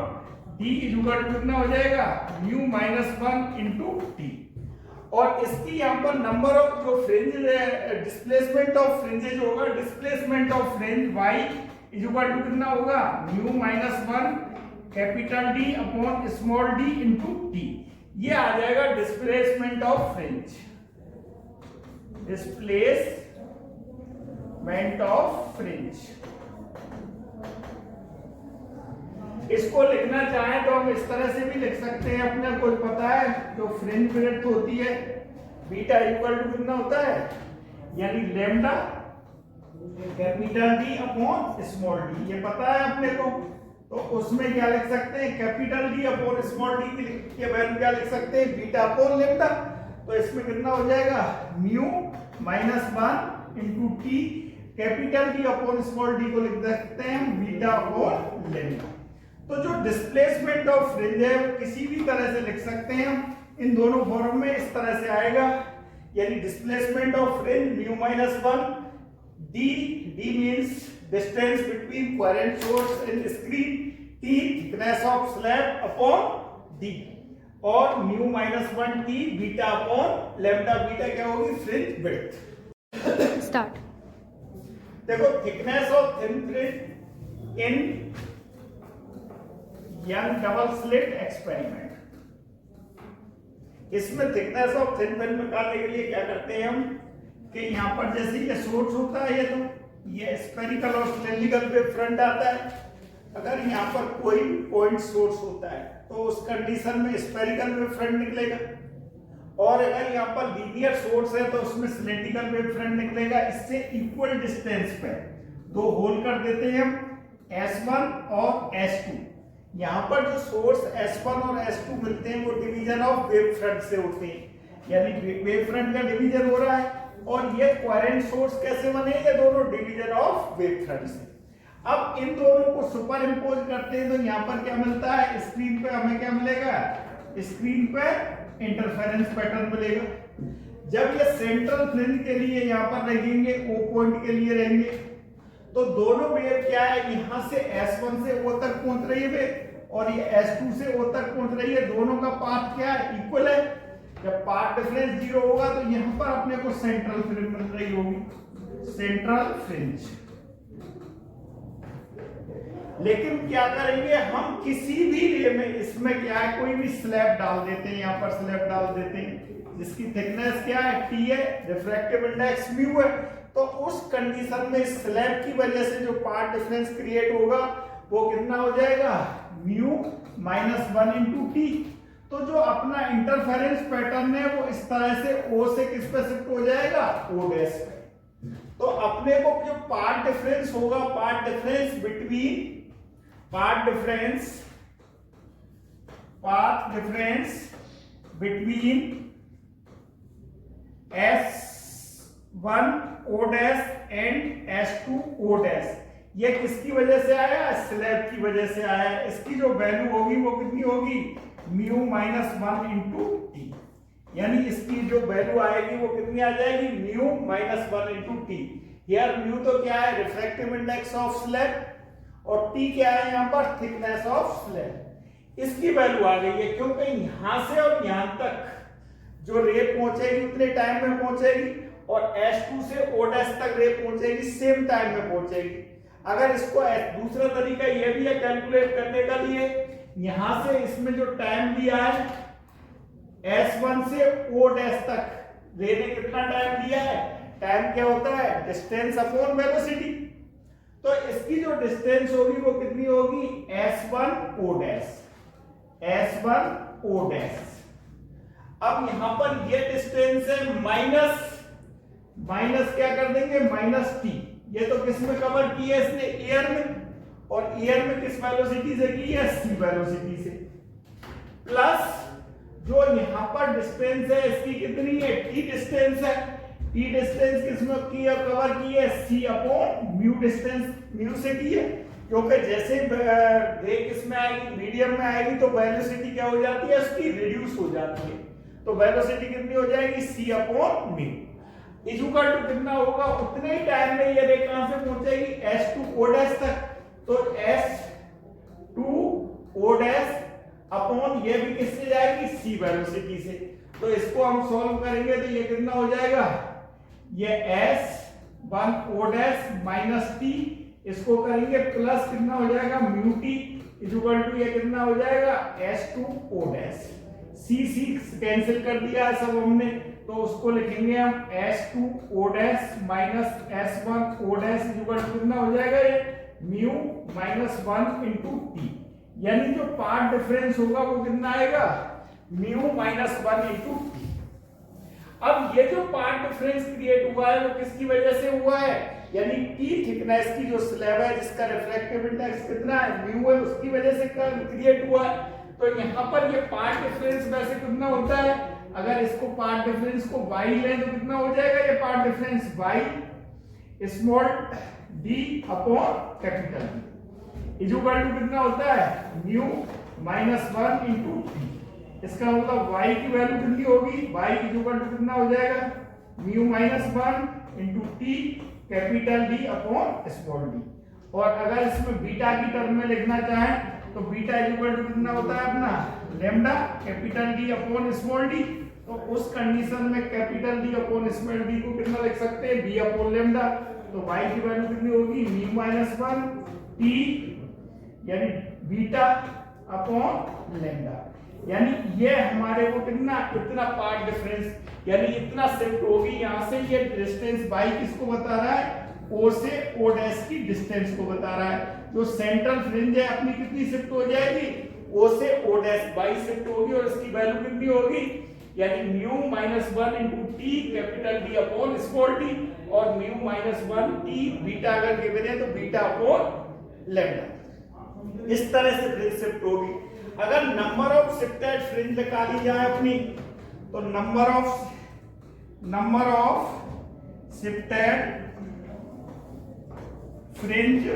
d equal to कितना हो जाएगा, म्यू माइनस 1 इंटू टी। और इसकी यहां पर नंबर ऑफ जो फ्रिंज डिस्प्लेसमेंट ऑफ फ्रिंजेज होगा, displacement of fringe y is equal to कितना होगा, mu minus 1 capital D upon small d into T. ये आ जाएगा displacement of fringe, displacement of fringe. इसको लिखना चाहें तो हम इस तरह से भी लिख सकते हैं, अपने को पता है जो फ्रिंज ब्रेड्थ होती है बीटा इक्वल टू कितना होता है, यानी lambda capital D upon small d, ये पता है अपने को। तो उसमें क्या लिख सकते हैं, capital D upon small d की वैल्यू क्या लिख सकते हैं, बीटा अपॉन लैम्डा। तो इसमें कितना हो जाएगा, mu minus 1 into T, capital D upon small d को लिख सकते हैं बीटा अपॉन लैम्डा। तो जो डिस्प्लेसमेंट ऑफ फ्रिंज है वो किसी भी तरह से लिख सकते हैं हम, इन दोनों फॉर्म में इस तरह से आएगा, यानी displacement of fringe mu minus 1, d means distance between coherent source and screen, t thickness of slab upon d, और mu minus 1 t beta upon lambda, beta क्या होगी, फ्रिंज विड्थ। स्टार्ट। देखो thickness of thin fringe in young double slit experiment, इसमें thickness of thin film निकालने के लिए क्या करते हैं हम कि यहाँ पर जैसे ये सोर्स होता है, ये स्फेरिकल और सिलेंड्रिकल वेव फ्रंट आता है। अगर यहाँ पर कोई पॉइंट सोर्स होता है तो उस कंडीशन में स्फेरिकल वेव फ्रंट निकलेगा, और अगर यहाँ पर लीनियर सोर्स है तो उसमें सिलेंड्रिकल वेव फ्रंट निकलेगा। इससे इक्वल डिस्टेंस पे दो होल कर देते हैं हम, S1 और S2। यहाँ पर जो सोर्स S1 और S2 मिलते हैं वो डिवीजन ऑफ वेव फ्रंट से होते हैं, यानी वेव फ्रंट का डिवीजन हो रहा है। और ये कोहेरेंट सोर्स कैसे बने, ये दोनों डिवीजन ऑफ वेव फ्रंट से। अब इन दोनों को सुपर इम्पोज करते हैं तो यहाँ पर क्या मिलता है, स्क्रीन पे हमें क्या मिलेगा, स्क्रीन पे इंटरफेरेंस पैटर्न मिलेगा। जब ये सेंट्रल फ्रिंज के लिए यहाँ पर रहेंगे, O पॉइंट के लिए रहेंगे, तो दोनों वेव क्या है, यहाँ से S1 से O तक पहुंच रही है वेव और ये S2 से O तक पहुंच रही है। दोनों का पाथ क्या है, इक्वल है। जब पाथ डिफरेंस 0 होगा तो यहाँ पर अपने को सेंट्रल फ्रिंज मिल रही होगी, सेंट्रल फ्रिंज। लेकिन क्या करेंगे हम, किसी भी रे में इसमें क्या है, कोई भी स्लैब डाल देते हैं, यहाँ पर स्लैब डाल देते हैं जिसकी थिकनेस क्या है, T है, रिफ्रैक्टिव इंडेक्स म्यू है। तो उस कंडीशन में स्लैब की वजह से जो पाथ डिफरेंस क्रिएट होगा वो कितना हो जाएगा, म्यू -1 × T। तो जो अपना इंटरफेरेंस पैटर्न है वो इस तरह से O से किस पे शिफ्ट हो जाएगा, O डैश पे। तो अपने को जो पाथ डिफरेंस होगा, path difference between S1 O dash and S2 O dash, ये किसकी वजह से आया, स्लैब की वजह से आया। इसकी जो वैल्यू होगी वो कितनी होगी, म्यू -1 × T, यानी इसकी जो वैल्यू आएगी वो कितनी आ जाएगी, म्यू -1 × T। हियर म्यू तो क्या है, रिफ्रैक्टिव इंडेक्स ऑफ स्लैब, और T क्या है यहाँ पर, थिकनेस ऑफ स्लैब। इसकी वैल्यू आ गई है क्योंकि यहां से और यहां तक जो रे पहुंचेगी उतने टाइम में पहुंचेगी, और S2 से O डैश तक रे पहुंचेगी सेम टाइम में पहुंचेगी। अगर इसको दूसरा तरीका ये भी है कैलकुलेट करने का लिए, यहां से इसमें जो टाइम दिया है S1 से O डैश तक रे ने कितना टाइम दिया है, टाइम क्या होता है, डिस्टेंस अपॉन वेलोसिटी। तो इसकी जो डिस्टेंस होगी वो कितनी होगी, S1 O dash, S1 O dash. अब यहां पर ये डिस्टेंस है माइनस क्या कर देंगे, -T। ये तो किस में कवर की है इसने, एयर में, और एयर में किस वेलोसिटी से की है, c वेलोसिटी से, प्लस जो यहां पर डिस्टेंस है इसकी कितनी है, t डिस्टेंस है। t डिस्टेंस किस में की है, कवर की है, c/म्यू डिस्टेंस, म्यू से की है। क्योंकि जैसे रे किस में आएगी, मीडियम में आएगी, तो वेलोसिटी क्या हो जाती है, उसकी रिड्यूस हो जाती है। तो वेलोसिटी कितनी हो जाएगी, c/म्यू इक्वल टू कितना होगा, उतने ही टाइम में ये रे कहां से पहुंचेगी, S2 O डैश तक। तो S2 O डैश अपॉन ये भी किससे जाएगी, c वेलोसिटी से। तो इसको हम सॉल्व करेंगे तो ये कितना हो जाएगा, ये S1 O डैश -T, इसको करेंगे प्लस कितना हो जाएगा, म्यू T इक्वल टू ये कितना हो जाएगा, S2 O dash. c cancel कर दिया है सब हमने, तो उसको लिखेंगे हम S2 O dash -S1 O dash equal to कितना हो जाएगा, ये म्यू -1 × T। यानी जो पाथ डिफरेंस होगा वो कितना आएगा, म्यू -1 × T। अब ये जो पाथ डिफरेंस क्रिएट हुआ है वो किसकी वजह से हुआ है, यानी T थिकनेस की जो स्लैब है जिसका रिफ्रैक्टिव इंडेक्स कितना है, म्यू है, उसकी वजह से क्रिएट हुआ है। तो यहाँ पर ये पाथ डिफरेंस वैसे कितना होता है, अगर इसको पाथ डिफरेंस को y लें तो कितना हो जाएगा, ये path difference y small d upon capital D equal to कितना होता है, म्यू -1 × T। इसका मतलब y की वैल्यू कितनी होगी, y इक्वल टू कितना हो जाएगा, mu -1 × T capital D upon small d। और अगर इसमें बीटा की टर्म में लिखना चाहें तो बीटा इक्वल टू कितना होता है अपना, lambda capital D upon small d। तो उस कंडीशन में capital D upon small d को कितना लिख सकते हैं, b अपॉन लैम्डा। तो y की वैल्यू कितनी होगी, म्यू -1 T यानी बीटा अपॉन लैम्डा। यानी ये हमारे को कितना इतना पार्ट डिफरेंस, यानी इतना शिफ्ट होगी यहाँ से। ये डिस्टेंस बाई किसको बता रहा है, ओ से ओ डैश की डिस्टेंस को बता रहा है। जो सेंट्रल फ्रिंज है अपनी कितनी शिफ्ट हो जाएगी, ओ से ओ डैश बाई शिफ्ट होगी, और इसकी वैल्यू कितनी होगी, यानी mu -1 into T capital D upon small T, और म्यू -1 टी बीटा अगर गिवन है तो बीटा अपॉन लैम्डा। इस तरह से फ्रिंज शिफ्ट होगी। अगर नंबर ऑफ शिफ्टेड फ्रिंज निकाली जाए अपनी, तो number of shifted fringe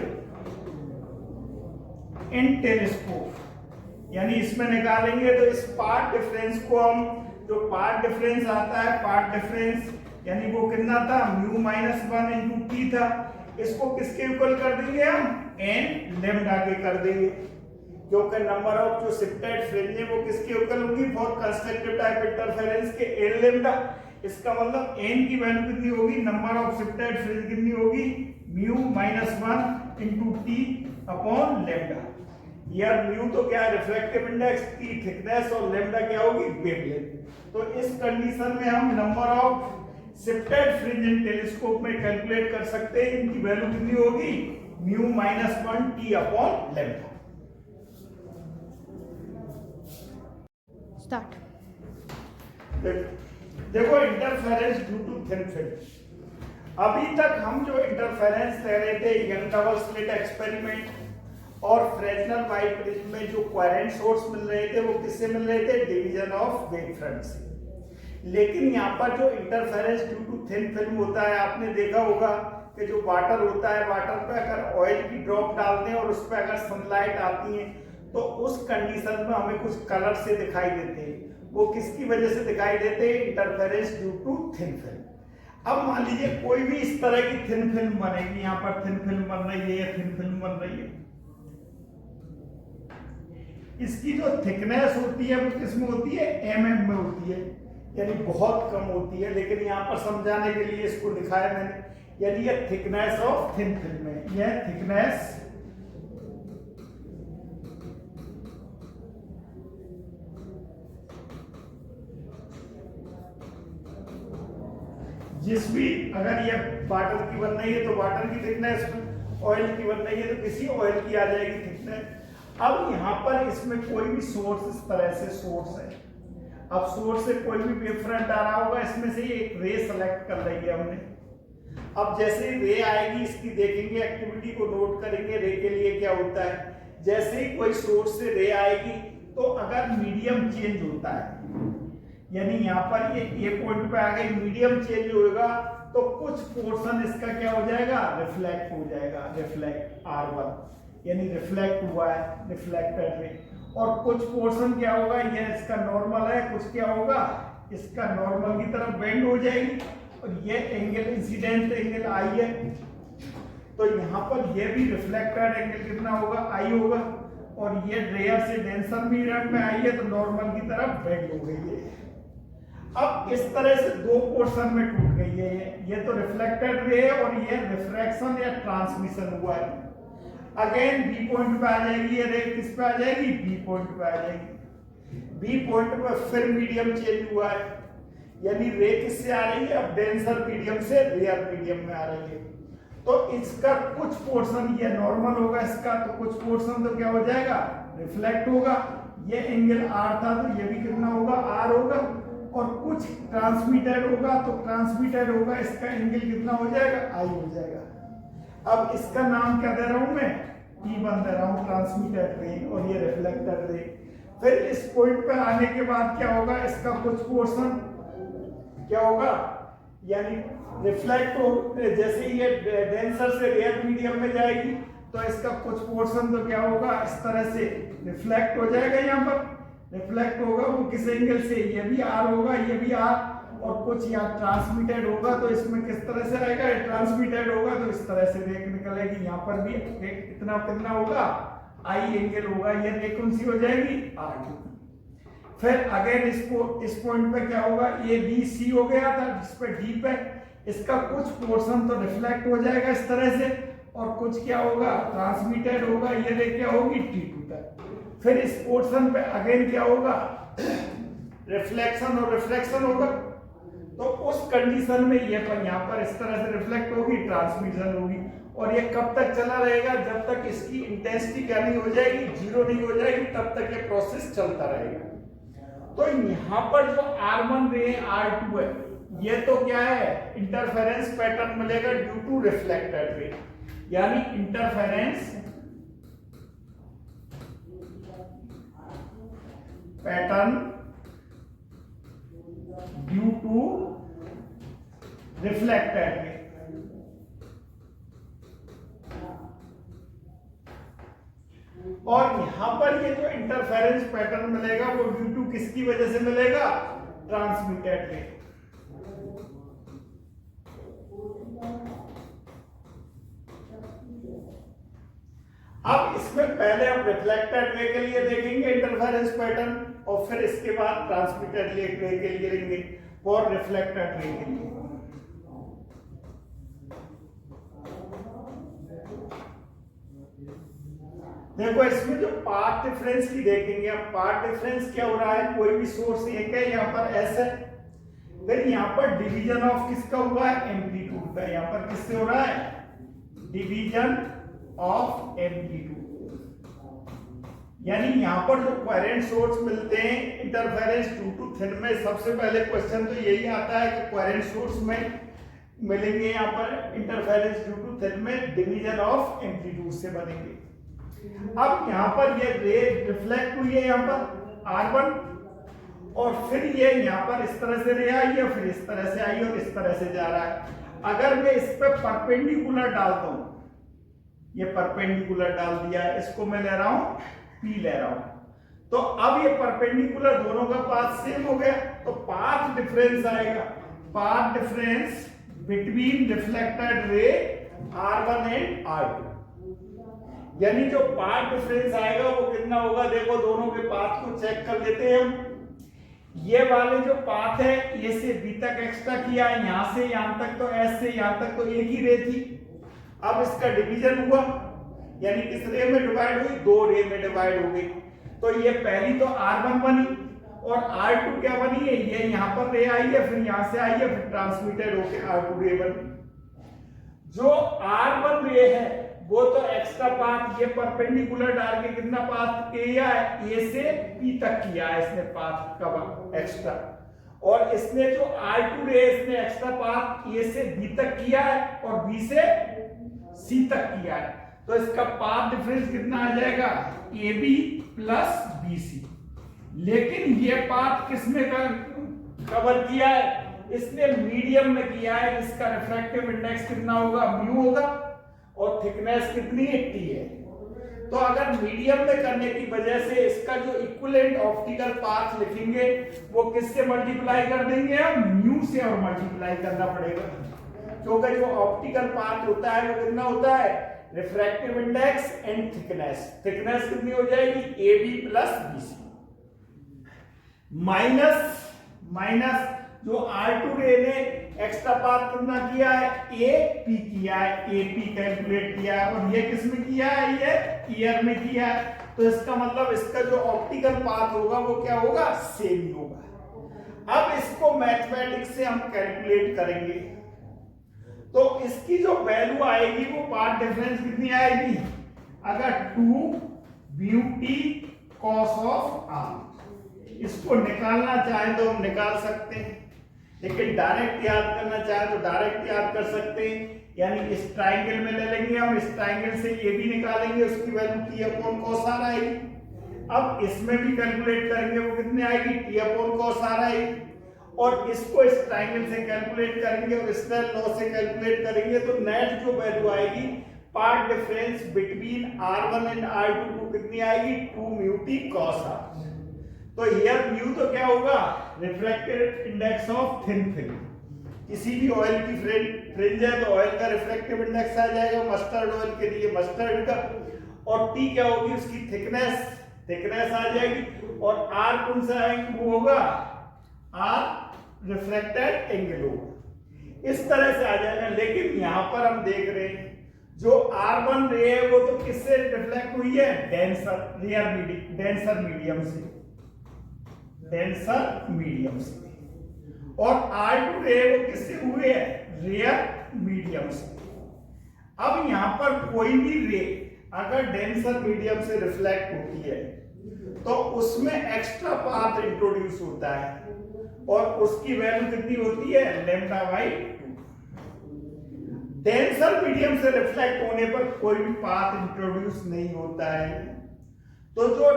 in telescope, यानी इसमें निकालेंगे तो इस पार्ट डिफरेंस को हम, जो पार्ट डिफरेंस आता है, पार्ट डिफरेंस यानी वो कितना था, म्यू -1 इंटू टी था, इसको किसके इक्वल कर देंगे हम, एन लेम्डा के कर देंगे, क्योंकि नंबर ऑफ जो शिफ्टेड फ्रिंज है वो किसके इक्वल होगी, फॉर कंस्ट्रक्टिव टाइप इंटरफेरेंस के एन लेम्डा। इसका मतलब एन की वैल्यू कितनी होगी, नंबर ऑफ शिफ्टेड फ्रिंज कितनी होगी, mu -1 into T upon lambda. यार म्यू तो क्या है, रिफ्रैक्टिव इंडेक्स, टी थिकनेस, और लेम्डा क्या होगी, वेवलेंथ। तो इस कंडीशन में हम number of shifted fringe in telescope में कैलकुलेट कर सकते हैं। इनकी वैल्यू कितनी होगी, mu -1 T upon lambda. Start. देखो interference due to thin film. अभी तक हम जो इंटरफेरेंस ले रहे थे, यंग डबल स्लिट एक्सपेरिमेंट और फ्रेस्नेल वाइट प्रिज्म में जो कोहेरेंट सोर्स मिल रहे थे, वो किससे मिल रहे थे, डिवीजन ऑफ वेव फ्रंट से। लेकिन यहाँ पर जो interference due to thin film होता है, आपने देखा होगा कि जो वाटर होता है, वाटर पे अगर ऑयल की ड्रॉप डालते हैं और उस पर अगर सनलाइट आती है, तो उस कंडीशन में हमें कुछ कलर से दिखाई देते हैं। वो किसकी वजह से दिखाई देते हैं, interference due to thin film. अब मान लीजिए कोई भी इस तरह की थिन फिल्म बनेगी, यहाँ पर थिन फिल्म बन रही है, थिन फिल्म बन रही है। इसकी जो थिकनेस होती है वो किसमें होती है, mm में होती है, यानी बहुत कम होती है। लेकिन यहाँ पर समझाने के लिए इसको लिखा है मैंने, यानी ये थिकनेस ऑफ थिन फिल्म है, यह थिकनेस जिस भी, अगर ये वाटर की बन रही है तो वाटर की थिकनेस, ऑयल की बन रही है तो किसी ऑयल की आ जाएगी थिकनेस। अब यहाँ पर इसमें कोई भी सोर्स, इस तरह से सोर्स है, अब सोर्स से कोई भी वेव फ्रंट आ रहा होगा, इसमें से एक रे सेलेक्ट कर रही है हमने। अब जैसे ही रे आएगी, इसकी देखेंगे, एक्टिविटी को नोट करेंगे, रे के लिए क्या होता है। जैसे ही कोई सोर्स से रे आएगी, तो अगर मीडियम चेंज होता है, यानी यहाँ पर ये पॉइंट पे आ गई, मीडियम चेंज होगा, तो कुछ पोर्शन इसका क्या हो जाएगा, रिफ्लेक्ट हो जाएगा, रिफ्लेक्ट R1, यानी रिफ्लेक्ट हुआ है, रिफ्लेक्टेड रे। और कुछ पोर्शन क्या होगा, ये इसका नॉर्मल है, कुछ क्या होगा, इसका नॉर्मल की तरफ बेंड हो जाएगी, और ये एंगल इंसिडेंट एंगल आई है, तो यहाँ पर ये भी रिफ्लेक्टेड एंगल कितना होगा, आई होगा, और ये रेयर से डेंसर मीडियम में आई है, तो नॉर्मल की तरफ बेंड हो गई है। अब इस तरह से दो पोर्शन में टूट गई है, ये तो रिफ्लेक्टेड रे है और ये रिफ्रैक्शन या ट्रांसमिशन हुआ है। अगेन बी पॉइंट पे आ जाएगी, ये रे किस पे आ जाएगी, बी पॉइंट पे आ जाएगी। बी पॉइंट पे फिर मीडियम चेंज हुआ है, यानी रे किससे आ रही है, अब डेंसर मीडियम से रेयर मीडियम में आ रही है। तो इसका कुछ पोर्शन ये नॉर्मल होगा इसका, तो कुछ पोर्शन तो क्या हो जाएगा, रिफ्लेक्ट होगा। ये एंगल R था, तो ये भी कितना होगा, R होगा, और कुछ ट्रांसमिटेड होगा, तो ट्रांसमिटेड होगा, इसका एंगल कितना हो जाएगा, I हो जाएगा। अब इसका नाम क्या दे रहा हूं मैं, T1 दे रहा हूं, ट्रांसमिटेड रे, और ये रिफ्लेक्टेड रे। फिर इस पॉइंट पर आने के बाद क्या होगा, इसका कुछ पोर्शन क्या होगा, यानी रिफ्लेक्ट हो, जैसे ये डेंसर से रेयर मीडियम में जाएगी, तो इसका कुछ पोर्शन तो क्या होगा, इस तरह से रिफ्लेक्ट हो जाएगा, यहाँ पर रिफ्लेक्ट होगा, वो किस एंगल से, ये भी R होगा, ये भी R, और कुछ यहाँ ट्रांसमिटेड होगा, तो इसमें किस तरह से रहेगा, ट्रांसमिटेड होगा, तो इस तरह से रेख निकलेगी। यहाँ पर भी इतना कितना होगा, I एंगल होगा, ये रेख कौन सी हो जाएगी, R2। फिर अगेन इस पॉइंट पे क्या होगा, ये BC हो गया था, जिस पे D पे इसका कुछ पोर्शन तो रिफ्लेक्ट हो जाएगा इस तरह से, और कुछ क्या होगा, ट्रांसमिटेड होगा, ये रे क्या होगी, T2 तक। फिर इस पोर्शन पे अगेन क्या होगा, रिफ्लेक्शन और रिफ्रैक्शन होगा, तो उस कंडीशन में ये यहाँ पर इस तरह से रिफ्लेक्ट होगी, ट्रांसमिशन होगी। और ये कब तक चला रहेगा? जब तक इसकी इंटेंसिटी क्या नहीं हो जाएगी, जीरो नहीं हो जाएगी, तब तक ये प्रोसेस चलता रहेगा। तो यहाँ पर जो R1 रे R2 है, ये तो क्या है, इंटरफेरेंस पैटर्न मिलेगा ड्यू टू रिफ्लेक्टेड रे, यानी interference pattern due to reflected ray. और यहां पर ये जो इंटरफेरेंस पैटर्न मिलेगा वो ड्यू टू किसकी वजह से मिलेगा? ट्रांसमिटेड रे। अब इसमें पहले हम रिफ्लेक्टेड रे के लिए देखेंगे इंटरफेरेंस पैटर्न, और फिर इसके बाद ट्रांसमिटेड रे के लिए देखेंगे और रिफ्लेक्टेड रे के लिए। देखो इसमें जो पाथ डिफरेंस की देखेंगे, अब पाथ डिफरेंस क्या हो रहा है, कोई भी सोर्स एक है, यहाँ पर एस है, फिर यहाँ पर डिवीजन ऑफ किसका हुआ है, एम्पलीट्यूड का। यहाँ पर किससे हो रहा है? Division of amplitude. यानी यहाँ पर जो कोहेरेंट सोर्स मिलते हैं इंटरफेरेंस ड्यू टू थिन में, सबसे पहले क्वेश्चन तो यही आता है कि कोहेरेंट सोर्स में मिलेंगे यहाँ पर इंटरफेरेंस ड्यू टू थिन में डिवीजन ऑफ एम्पलीट्यूड से बनेंगे। अब यहाँ पर ये रे रिफ्लेक्ट हुई है यहाँ पर R1, और फिर ये यहाँ पर इस तरह से रे आई है, फिर इस तरह से आई और इस तरह से जा रहा है। अगर मैं इस पे परपेंडिकुलर डालता हूं, ये परपेंडिकुलर डाल दिया है, इसको मैं ले रहा हूं P ले रहा हूं, तो अब ये परपेंडिकुलर दोनों का पाथ सेम हो गया, तो पाथ डिफरेंस आएगा, path difference between reflected ray R1 and R2। यानी जो पाथ डिफरेंस आएगा वो कितना होगा? देखो दोनों के पाथ को चेक कर लेते हैं हम। ये वाले जो पाथ है, ये से बी तक एक्स्ट्रा किया है, यहां से यहां तक तो एस से यहां तक तो एक ही रे थी। अब इसका डिवीजन हुआ, यानी किस रे में डिवाइड हुई? दो रे में डिवाइड हो गई। तो ये पहली तो R1 बनी और R2 क्या बनी है? ये यहां पर रे आई है, फिर यहां से आई है, फिर ट्रांसमिटेड होके R2 रे बनी। जो R1 रे है वो तो एक्स्ट्रा पाथ, ये परपेंडिकुलर डाल के कितना पाथ किया है? ए से पी तक किया है इसने पाथ का एक्स्ट्रा, और इसने जो R2 रे इसने एक्स्ट्रा पाथ ए से बी तक किया है और बी से सी तक किया है। तो इसका पाथ डिफरेंस कितना आ जाएगा? A B plus B C. लेकिन ये पाथ किसने कवर किया है? इसने मीडियम में किया है, जिसका रिफ्रैक्टिव इंडेक्स कितना होगा? म्यू होगा, और थिकनेस कितनी है? टी है। तो अगर मीडियम में करने की वजह से इसका जो इक्विवेलेंट ऑप्टिकल पाथ लिखेंगे वो किससे मल्टीप्लाई कर देंगे? हम म्यू से और मल्टीप्लाई करना पड़ेगा, क्योंकि जो ऑप्टिकल पाथ होता है वो कितना होता है? Refractive index and thickness. Thickness कितनी हो जाएगी? A B plus B C minus जो R2 रे ने एक्स्ट्रा पाथ कितना किया है? ए पी किया है, ए पी कैलकुलेट किया है, और ये किस में किया है? ये ईयर में किया है। तो इसका मतलब इसका जो ऑप्टिकल पाथ होगा वो क्या होगा? सेम ही होगा। अब इसको मैथमेटिक्स से हम कैलकुलेट करेंगे, तो इसकी जो वैल्यू आएगी वो पाथ डिफरेंस कितनी आएगी? अगर 2 mu T cos of R, इसको निकालना चाहे तो हम निकाल सकते हैं, लेकिन डायरेक्ट याद करना चाहे तो डायरेक्ट याद कर सकते हैं। यानी इस ट्राइंगल में ले लेंगे हम, इस ट्राइंगल से ये भी निकालेंगे, उसकी value T upon cos R आएगी। अब इसमें भी कैलकुलेट करेंगे, वो कितने आएगी? टी अपॉन कॉस आर आएगी। और इसको इस ट्राइंगल से कैलकुलेट करेंगे और स्नेल लॉ से कैलकुलेट करेंगे, तो नेट जो वैल्यू आएगी path difference between R1 and R2 को कितनी आएगी? 2 म्यू टी कॉस आर। तो हियर म्यू तो क्या होगा? Refractive index of thin film. किसी भी ऑयल की फ्रिंज है तो ऑयल का रिफ्रैक्टिव इंडेक्स आ जाएगा, मस्टर्ड ऑयल के लिए मस्टर्ड का, और टी क्या होगी? उसकी थिकनेस आ जाएगी, और आर कौन सा वो होगा? आर रिफ्रैक्टेड एंगल होगा। इस तरह से आ जाएगा। लेकिन यहां पर हम देख रहे हैं जो R1 रे है वो तो किससे रिफ्लेक्ट हुई है? डेंसर मीडियम से। डेंसर मीडियम से, और R2 रे वो किससे हुए हैं, रेयर मीडियम से। अब यहां पर कोई भी रे अगर डेंसर मीडियम से रिफ्लेक्ट होती है तो उसमें एक्स्ट्रा पाथ इंट्रोड्यूस होता है और उसकी वैल्यू कितनी होती है, λ/2। डेंसर मीडियम से रिफ्लेक्ट होने पर कोई भी पाथ इंट्रोड्यूस नहीं होता है, तो जो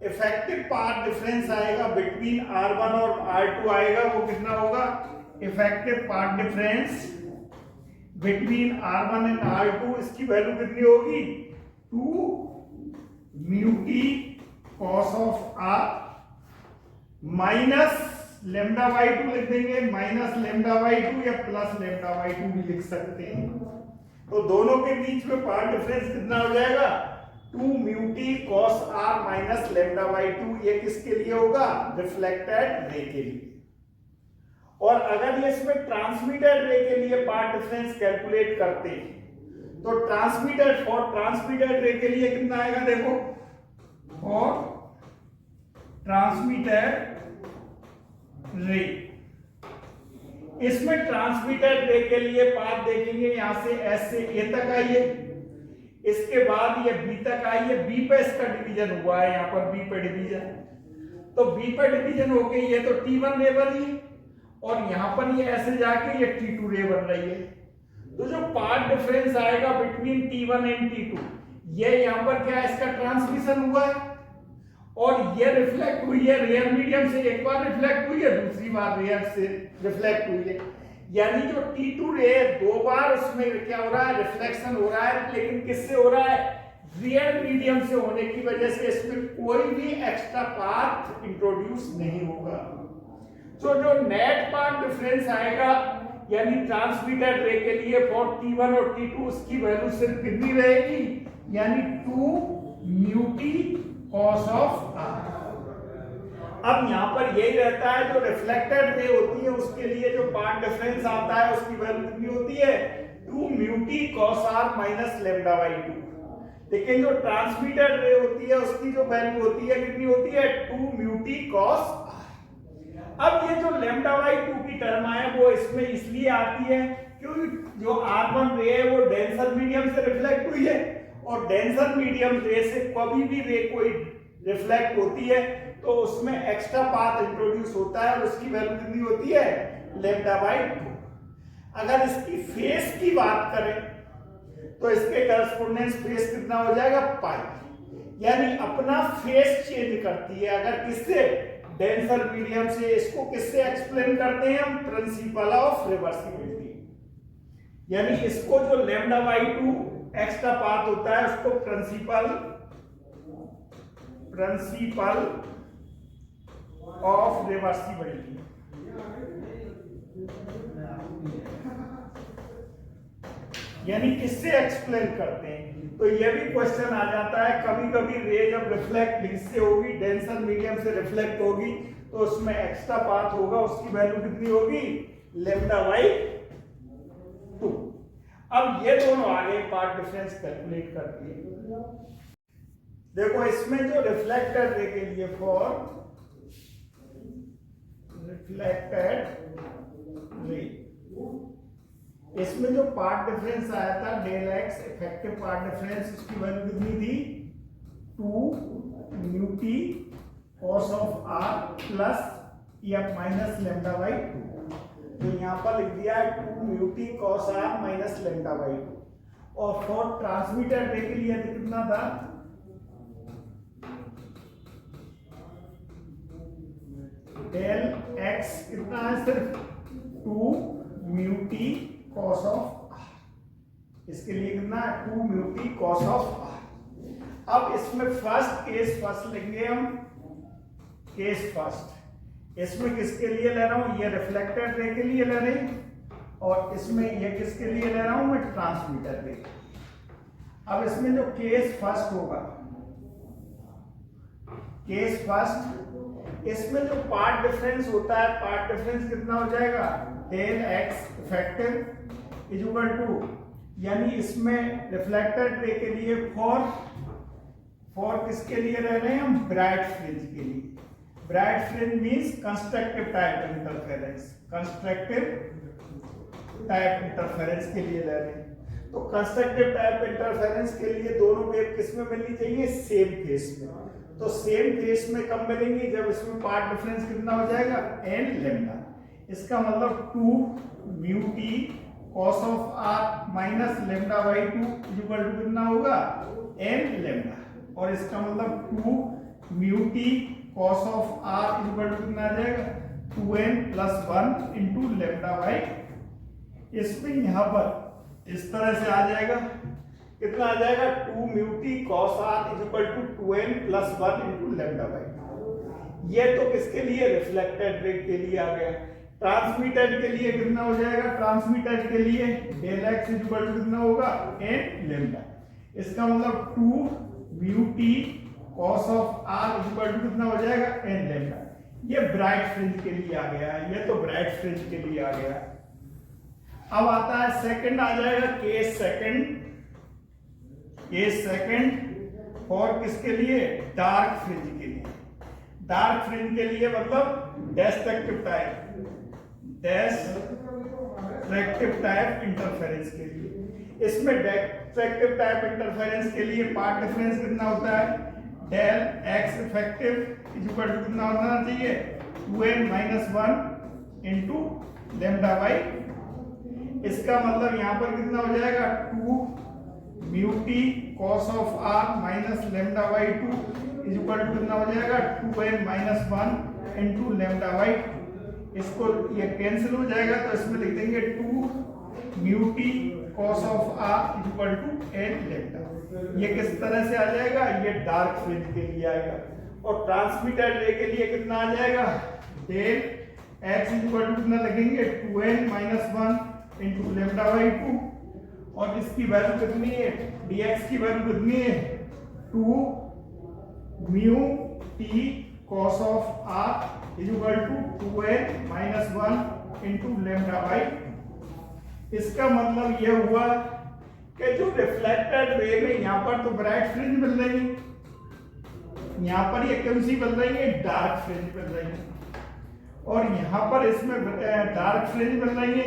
इफेक्टिव पाथ डिफरेंस आएगा बिटवीन R1 और R2 आएगा वो कितना होगा, effective path difference between R1 and R2, इसकी वैल्यू कितनी होगी, 2 μt cos of R minus λ/2 लिख देंगे, माइनस λ/2 या प्लस λ/2 भी लिख सकते हैं। तो दोनों के बीच में पाथ डिफरेंस कितना हो जाएगा, 2 μt cos R माइनस λ/2। ये किसके लिए होगा, रिफ्लेक्टेड रे के लिए। और अगर ये इसमें ट्रांसमिटेड रे के लिए पाथ डिफरेंस कैलकुलेट करते हैं तो ट्रांसमिटेड रे के लिए कितना आएगा, देखो, और ट्रांसमिटेड रे, इसमें ट्रांसमिटेड रे के लिए पाथ देखेंगे, यहां से S से A तक आइए, इसके बाद ये B तक आइए, B पे इसका डिवीजन हुआ है, यहां पर B पे डिवीजन, तो B पे डिवीजन हो गई, ये तो T1 रे बन रही और यहां पर ये ऐसे जाके ये T2 रे बन रही है। तो जो पाथ डिफरेंस आएगा बिटवीन T1 एंड T2, ये यहां पर क्या है, इसका ट्रांसमिशन हुआ है और ये रिफ्लेक्ट हुई है रेयर मीडियम से, एक बार रिफ्लेक्ट हुई है, दूसरी बार रेयर से रिफ्लेक्ट हुई है, यानी जो T2 रे दो बार उसमें क्या हो रहा है, रिफ्लेक्शन हो रहा है, लेकिन किससे हो रहा है, रियल मीडियम से होने की वजह से इसमें कोई भी एक्स्ट्रा पाथ इंट्रोड्यूस नहीं होगा। तो जो नेट पाथ डिफरेंस आएगा यानी ट्रांसमिटेड रे के लिए फॉर T1 और T2, उसकी वैल्यू सिर्फ कितनी रहेगी, यानी 2 μt cos ऑफ R। अब यहां पर यही रहता है, जो रिफ्लेक्टेड रे होती है उसके लिए जो पाथ डिफरेंस आता है उसकी वैल्यू कितनी होती है, 2 μt cos R माइनस λ/2। लेकिन जो ट्रांसमिटेड रे होती है उसकी जो वैल्यू होती है कितनी होती है, 2 μt cos R। अब ये जो λ/2 की टर्म है वो इसमें इसलिए आती है क्योंकि जो R1 रे है वो डेंसर मीडियम से रिफ्लेक्ट हुई है और डेंसर मीडियम रे से कभी भी रे कोई रिफ्लेक्ट होती है तो उसमें एक्स्ट्रा पाथ इंट्रोड्यूस होता है और उसकी वैल्यू कितनी होती है, λ/2। अगर इसकी फेस की बात करें तो इसके करस्पोंडेंस फेस कितना हो जाएगा, पाई, यानी अपना फेस चेंज करती है। अगर किससे, डेंसर मीडियम से। इसको किससे एक्सप्लेन करते हैं हम, प्रिंसिपल ऑफ रिवर्सिबिलिटी, यानी इसको जो λ/2 एक्स्ट्रा पाथ होता है उसको प्रिंसिपल ऑफ रिवर्सिबिलिटी, यानी किससे एक्सप्लेन करते हैं। तो ये भी क्वेश्चन आ जाता है, कभी कभी रे जब रिफ्लेक्ट किससे होगी, डेंसर मीडियम से रिफ्लेक्ट होगी तो उसमें एक्स्ट्रा पाथ होगा, उसकी वैल्यू कितनी होगी, λ/2। अब ये दोनों आगे पाथ डिफरेंस कैलकुलेट करती है। देखो इसमें जो रिफ्लेक्टेड रे के लिए फॉर रिफ्लेक्टेड रे, इसमें जो पाथ डिफरेंस आया था del X effective path difference, उसकी वैल्यू कितनी थी, 2 μt cos of R plus या माइनस λ/2। तो यहां पर लिख दिया है 2 μt cos R माइनस λ/2। और फॉर ट्रांसमिटेड रे के लिए कितना था, डेल एक्स कितना है, सिर्फ 2 μt cos ऑफ R, इसके लिए कितना है, 2 μt cos ऑफ R। अब इसमें केस फर्स्ट लेंगे हम, केस फर्स्ट, इसमें किसके लिए ले रहा हूं, ये रिफ्लेक्टेड रे के लिए ले रहे हैं और इसमें ये किसके लिए ले रहा हूं मैं, ट्रांसमिटेड रे। अब इसमें जो केस फर्स्ट होगा, केस फर्स्ट, इसमें जो पाथ डिफरेंस होता है, पाथ डिफरेंस कितना हो जाएगा, del X effective is equal to, यानी इसमें रिफ्लेक्टेड रे के लिए फॉर किसके लिए रह रहे हैं हम, ब्राइट फ्रिंज के लिए, bright fringe means constructive type interference, constructive type interference के लिए ले रहे हैं। तो कंस्ट्रक्टिव टाइप इंटरफेरेंस के लिए दोनों वेव किस में मिलनी चाहिए? सेम फेस में। तो सेम फेस में कब मिलेंगी? जब इसमें पार्ट डिफरेंस कितना हो जाएगा? n lambda. इसका मतलब 2 mu T cos of r minus lambda by 2 equal to कितना होगा? n lambda. और इसका मतलब 2 mu T cos of r equal to कितना आ जाएगा? 2n plus 1 into lambda by, इसमें यहाँ पर इस तरह से आ जाएगा, कितना आ जाएगा? 2 mu T cos r equal to 2n plus 1 into lambda by. ये तो किसके लिए? रिफ्लेक्टेड रे के लिए आ गया। ट्रांसमिटेड के लिए कितना हो जाएगा? ट्रांसमिटेड के लिए डेल x इक्वल टू कितना होगा? n lambda. इसका मतलब 2 mu T cos of r equal to कितना हो जाएगा? n lambda. ये ब्राइट फ्रिंज के लिए आ गया है, ये तो ब्राइट फ्रिंज के लिए आ गया। अब आता है सेकंड, आ जाएगा केस सेकंड। केस सेकंड और किसके लिए? डार्क फ्रिंज के लिए। डार्क फ्रिंज के लिए मतलब destructive type, destructive type interference के लिए। इसमें डेस्ट्रक्टिव टाइप इंटरफेरेंस के लिए पार्ट डिफरेंस कितना होता है? Del x effective equal to कितना होना चाहिए? 2n minus 1 into lambda by. इसका मतलब यहाँ पर कितना हो जाएगा? 2 mu T cos of r minus lambda by 2 equal to कितना हो जाएगा? 2n minus 1 into lambda by. इसको ये कैंसिल हो जाएगा तो इसमें लिख देंगे 2 mu T cos of r equal to n lambda. ये किस तरह से आ जाएगा? ये डार्क फ्रिंज के लिए आएगा। और ट्रांसमिटेड रे के लिए कितना आ जाएगा? डेल x इक्वल टू कितना लगेंगे? 2n minus 1 into lambda by 2। और इसकी वैल्यू कितनी है? dx की वैल्यू कितनी है? 2 mu T cos of r equal to 2n minus 1 into lambda by. इसका मतलब यह हुआ कि जो रिफ्लेक्टेड रे में यहाँ पर तो ब्राइट फ्रिंज मिल रही है, यहाँ पर ये कौन सी मिल रही है? डार्क फ्रिंज मिल रही है। और यहाँ पर इसमें डार्क फ्रिंज मिल रही है,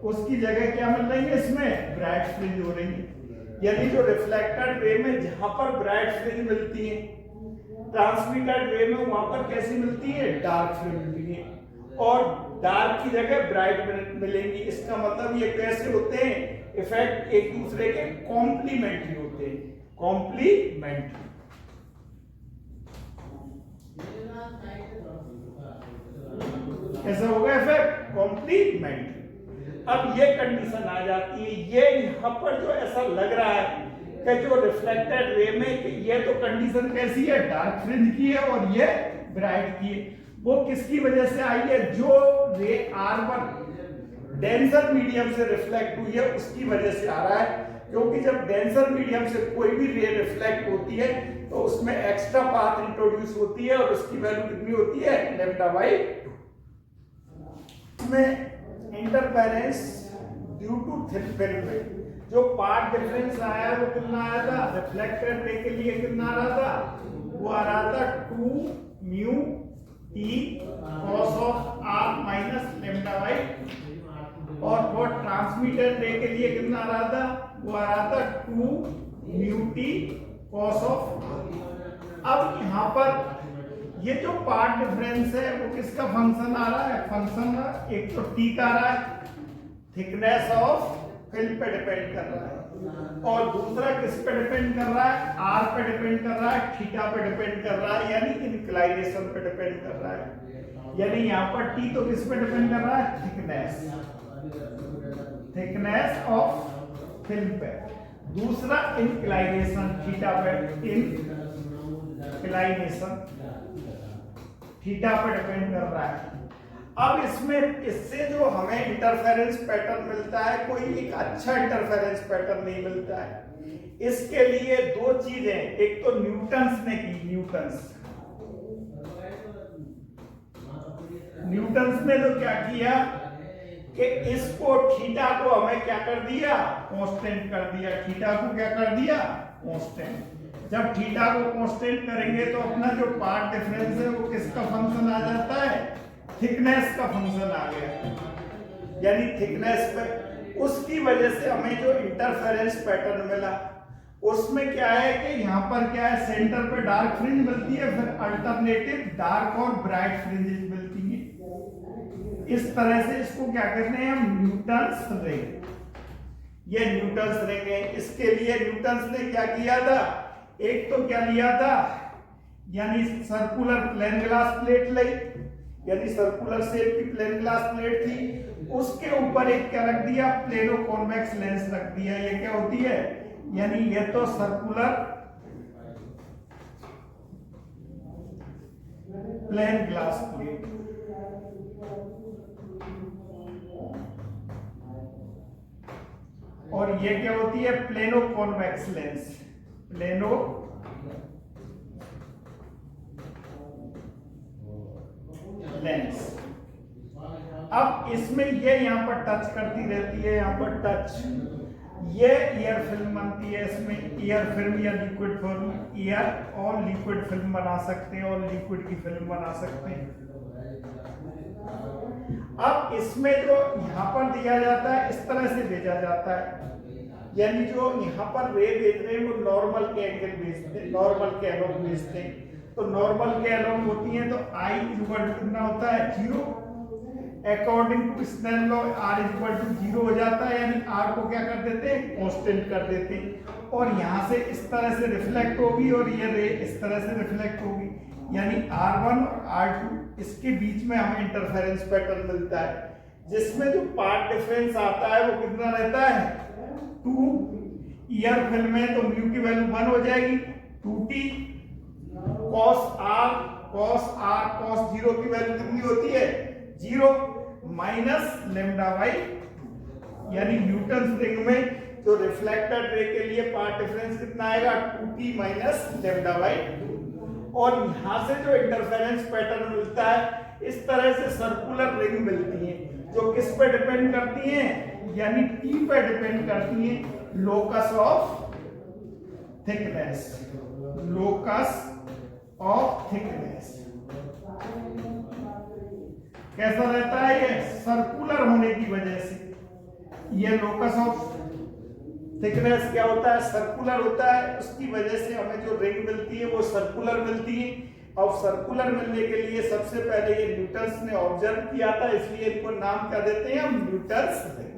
उसकी जगह क्या मिल रही है? इसमें ब्राइट फ्रिंज हो रही है। यानी जो रिफ्लेक्टेड रे में जहां पर ब्राइट फ्रिंज मिलती है, ट्रांसमिटेड रे में वहां पर कैसी मिलती है? डार्क फ्रिंज मिलती है। और डार्क की जगह ब्राइट मिलेंगी। इसका मतलब ये कैसे होते हैं? इफेक्ट एक दूसरे के कॉम्प्लीमेंट्री होते हैं, कॉम्प्लीमेंट्री। कैसा होगा इफेक्ट? कॉम्प्लीमेंट्री। अब ये कंडीशन आ जाती है, ये यहां पर जो ऐसा लग रहा है कि जो रिफ्लेक्टेड रे में, ये तो कंडीशन कैसी है? डार्क फ्रिंज की है और ये ब्राइट की है। वो किसकी वजह से आई है? जो रे R1 डेंसर मीडियम से रिफ्लेक्ट हुई है उसकी वजह से आ रहा है। क्योंकि जब डेंसर मीडियम से कोई भी रे रिफ्लेक्ट होती है तो उसमें एक्स्ट्रा पाथ इंट्रोड्यूस होती है और उसकी वैल्यू कितनी होती है? Lambda by 2। में interference due to thin film में जो पार्ट डिफरेंस आया वो कितना आया था? रिफ्लेक्टेड रे के लिए कितना आ रहा था? वो आ रहा था 2 mu T cos of r minus lambda by. और वो ट्रांसमिटेड रे के लिए कितना आ रहा था? वो आ रहा था 2 mu T cos of r। अब यहाँ पर ये जो पार्ट डिफरेंस है वो किसका फंक्शन आ रहा है? फंक्शन एक तो t का आ रहा है, थिकनेस ऑफ फिल्म पे डिपेंड कर रहा है, और दूसरा किस पे डिपेंड कर रहा है? r पे डिपेंड कर रहा है, थीटा पे डिपेंड कर रहा है, यानी इंक्लाइनेशन पे डिपेंड कर रहा है। यानी यहाँ पर t तो किस पे डिपेंड कर रहा है? थिकनेस ऑफ फिल्म पे। दूसरा इंक्लाइनेशन थीटा पे, इंक्लाइनेशन थीटा पे डिपेंड कर रहा है। अब इसमें इससे जो हमें इंटरफेरेंस पैटर्न मिलता है, कोई एक अच्छा इंटरफेरेंस पैटर्न नहीं मिलता है। इसके लिए दो चीजें, एक तो न्यूटन्स ने की, न्यूटन्स ने तो क्या किया कि इसको थीटा को हमें क्या कर दिया? कांस्टेंट कर दिया। थीटा को क्या कर दिया? कांस्टेंट। जब थीटा को कांस्टेंट करेंगे तो अपना जो पार्ट डिफरेंस है वो किसका फंक्शन आ जाता है, थिकनेस का फंक्शन आ गया, यानी थिकनेस पे। उसकी वजह से हमें जो इंटरफेरेंस पैटर्न मिला उसमें क्या है कि यहाँ पर क्या है, सेंटर पे डार्क फ्रिंज मिलती है, फिर अल्टरनेटिव डार्क और ब्राइट फ्रिंजेस मिलती हैं। इस तरह से इसको क्या कहते हैं हम, न्यूटन्स रिंग। ये न्यूटन्स रिंग है। इसके लिए न्यूटन्स ने क्या किया था, एक तो क्या लिया था, यानी सर्कुलर प्लेन ग्लास प्लेट ली, यानी सर्कुलर शेप की प्लेन ग्लास प्लेट थी, उसके ऊपर एक क्या रख दिया, प्लेनो कॉन्वेक्स लेंस रख दिया। ये क्या होती है, यानी ये तो सर्कुलर प्लेन ग्लास प्लेट, और ये क्या होती है, plano convex lens, plano lens. अब इसमें ये यहाँ पर टच करती रहती है, यहाँ पर टच, ये ईयर फिल्म बनती है। इसमें ईयर फिल्म या लिक्विड फिल्म, ईयर और लिक्विड फिल्म बना सकते हैं, और लिक्विड की फिल्म बना सकते हैं। अब इसमें जो यहाँ पर दिया जाता है इस तरह से भेजा जाता है, यानी जो यहाँ पर रे भेज रहे हैं वो नॉर्मल के एंगल भेजते हैं, नॉर्मल के एलोंग भेजते हैं। तो नॉर्मल के एलोंग होती है तो आई इक्वल टू कितना होता है, 0। According to Snell law r equal to 0 हो जाता है, यानी r को क्या कर देते हैं, कांस्टेंट कर देते हैं। और यहाँ से इस तरह से रिफ्लेक्ट होगी और ये रे इस तरह से रिफ्लेक्ट होगी, यानी r1 और r2 इसके बीच में हमें इंटरफेरेंस पैटर्न मिलता है, जिसमें जो पार्ट डिफरेंस आता है वो कितना रहता है, 2। ईयर फिल्म में तो म्यू की वैल्यू 1 हो जाएगी, 2t cos r cos 0 की वैल्यू कितनी होती है, 0 माइनस लेमडा बाई 2, यानी न्यूटन रिंग में जो रिफ्लेक्टेड रे के लिए पार्ट डिफरेंस कितना आएगा, 2t माइनस लेमडा बाई 2। और यहां से जो इंटरफेरेंस पैटर्न मिलता है इस तरह से सर्कुलर रिंग मिलती है, जो किस पे डिपेंड करती हैं, यानी t पे डिपेंड करती हैं, locus of thickness, locus of thickness. कैसा रहता है ये, सर्कुलर होने की वजह से ये लोकस ऑफ थिकनेस क्या होता है, सर्कुलर होता है। उसकी वजह से हमें जो रिंग मिलती है वो सर्कुलर मिलती है। और सर्कुलर मिलने के लिए सबसे पहले ये न्यूटन्स ने ऑब्जर्व किया था, इसलिए इनको नाम क्या देते हैं हम, न्यूटन्स रिंग।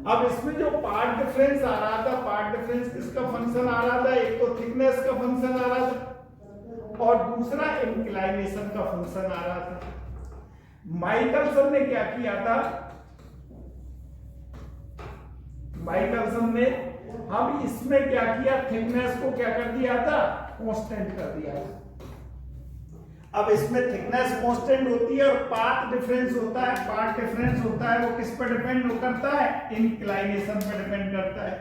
अब इसमें जो पार्ट डिफरेंस आ रहा था, पार्ट डिफरेंस किसका फंक्शन आ रहा था, एक तो थिकनेस का फंक्शन आ रहा था और दूसरा इंक्लाइनेशन का फंक्शन आ रहा था। माइकलसन ने क्या किया था, माइकलसन ने हम इसमें क्या किया, थिकनेस को क्या कर दिया था, कांस्टेंट कर दिया था। अब इसमें थिकनेस कांस्टेंट होती है और पाथ डिफरेंस होता है, पाथ डिफरेंस होता है वो किस पर डिपेंड करता है, इंक्लाइनेशन पर डिपेंड करता है।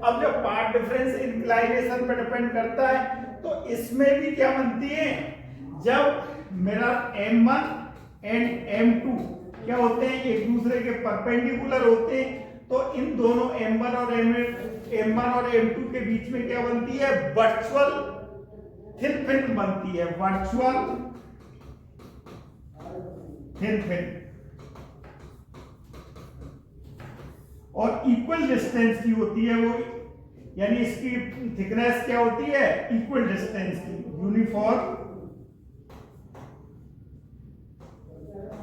अब जब पाथ डिफरेंस इंक्लाइनेशन पर डिपेंड करता है तो इसमें भी क्या बनती है, जब मेरा m1 एंड m2 क्या होते हैं, एक दूसरे के परपेंडिकुलर होते हैं, तो इन दोनों m1 और m2 के बीच में क्या बनती है, वर्चुअल थिन फिल्म बनती है, वर्चुअल थिन फिल्म। और इक्वल डिस्टेंस की होती है वो, यानी इसकी थिकनेस क्या होती है, इक्वल डिस्टेंस की, यूनिफॉर्म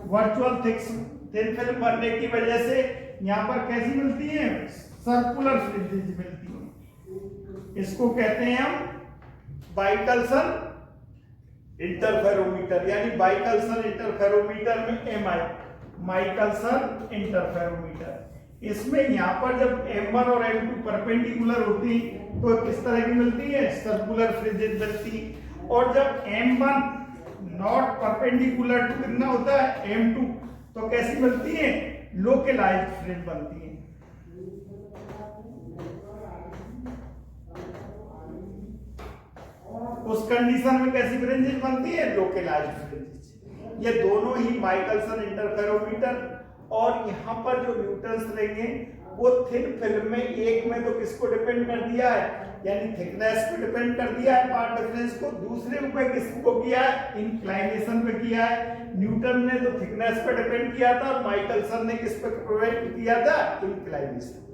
वर्चुअल थिन फिल्म बनने की वजह से यहां पर कैसी मिलती है, सर्कुलर फ्रिंजेस मिलती है। इसको कहते हैं हम बाइकल्सन इंटरफेरोमीटर, यानी बाइकल्सन इंटरफेरोमीटर में MI, माइकलसन इंटरफेरोमीटर। इसमें यहां पर जब M1 और M2 परपेंडिकुलर होती तो किस तरह की मिलती है, सर्कुलर फ्रिंजेस मिलती। और जब M1 नॉट परपेंडिकुलर टू कितना होता है, M2, तो कैसी मिलती है, लोकलाइज्ड फ्रिंज बनती है। उस कंडीशन में कैसी फ्रिंजेस बनती है, लोकलाइज्ड फ्रिंजेस। ये दोनों ही माइकलसन इंटरफेरोमीटर और यहाँ पर जो न्यूटन्स लेंगे वो थिन फिल्म में एक में तो किसको डिपेंड कर दिया है, यानी थिकनेस पे डिपेंड कर दिया है पाथ डिफरेंस को, दूसरे ऊपर किसको किया है, इंक्लाइनेशन पे किया है। न्यूटन ने तो थिकनेस पे डिपेंड किया था और माइकलसन ने किस पे डिपेंड किया था, इंक्लाइनेशन।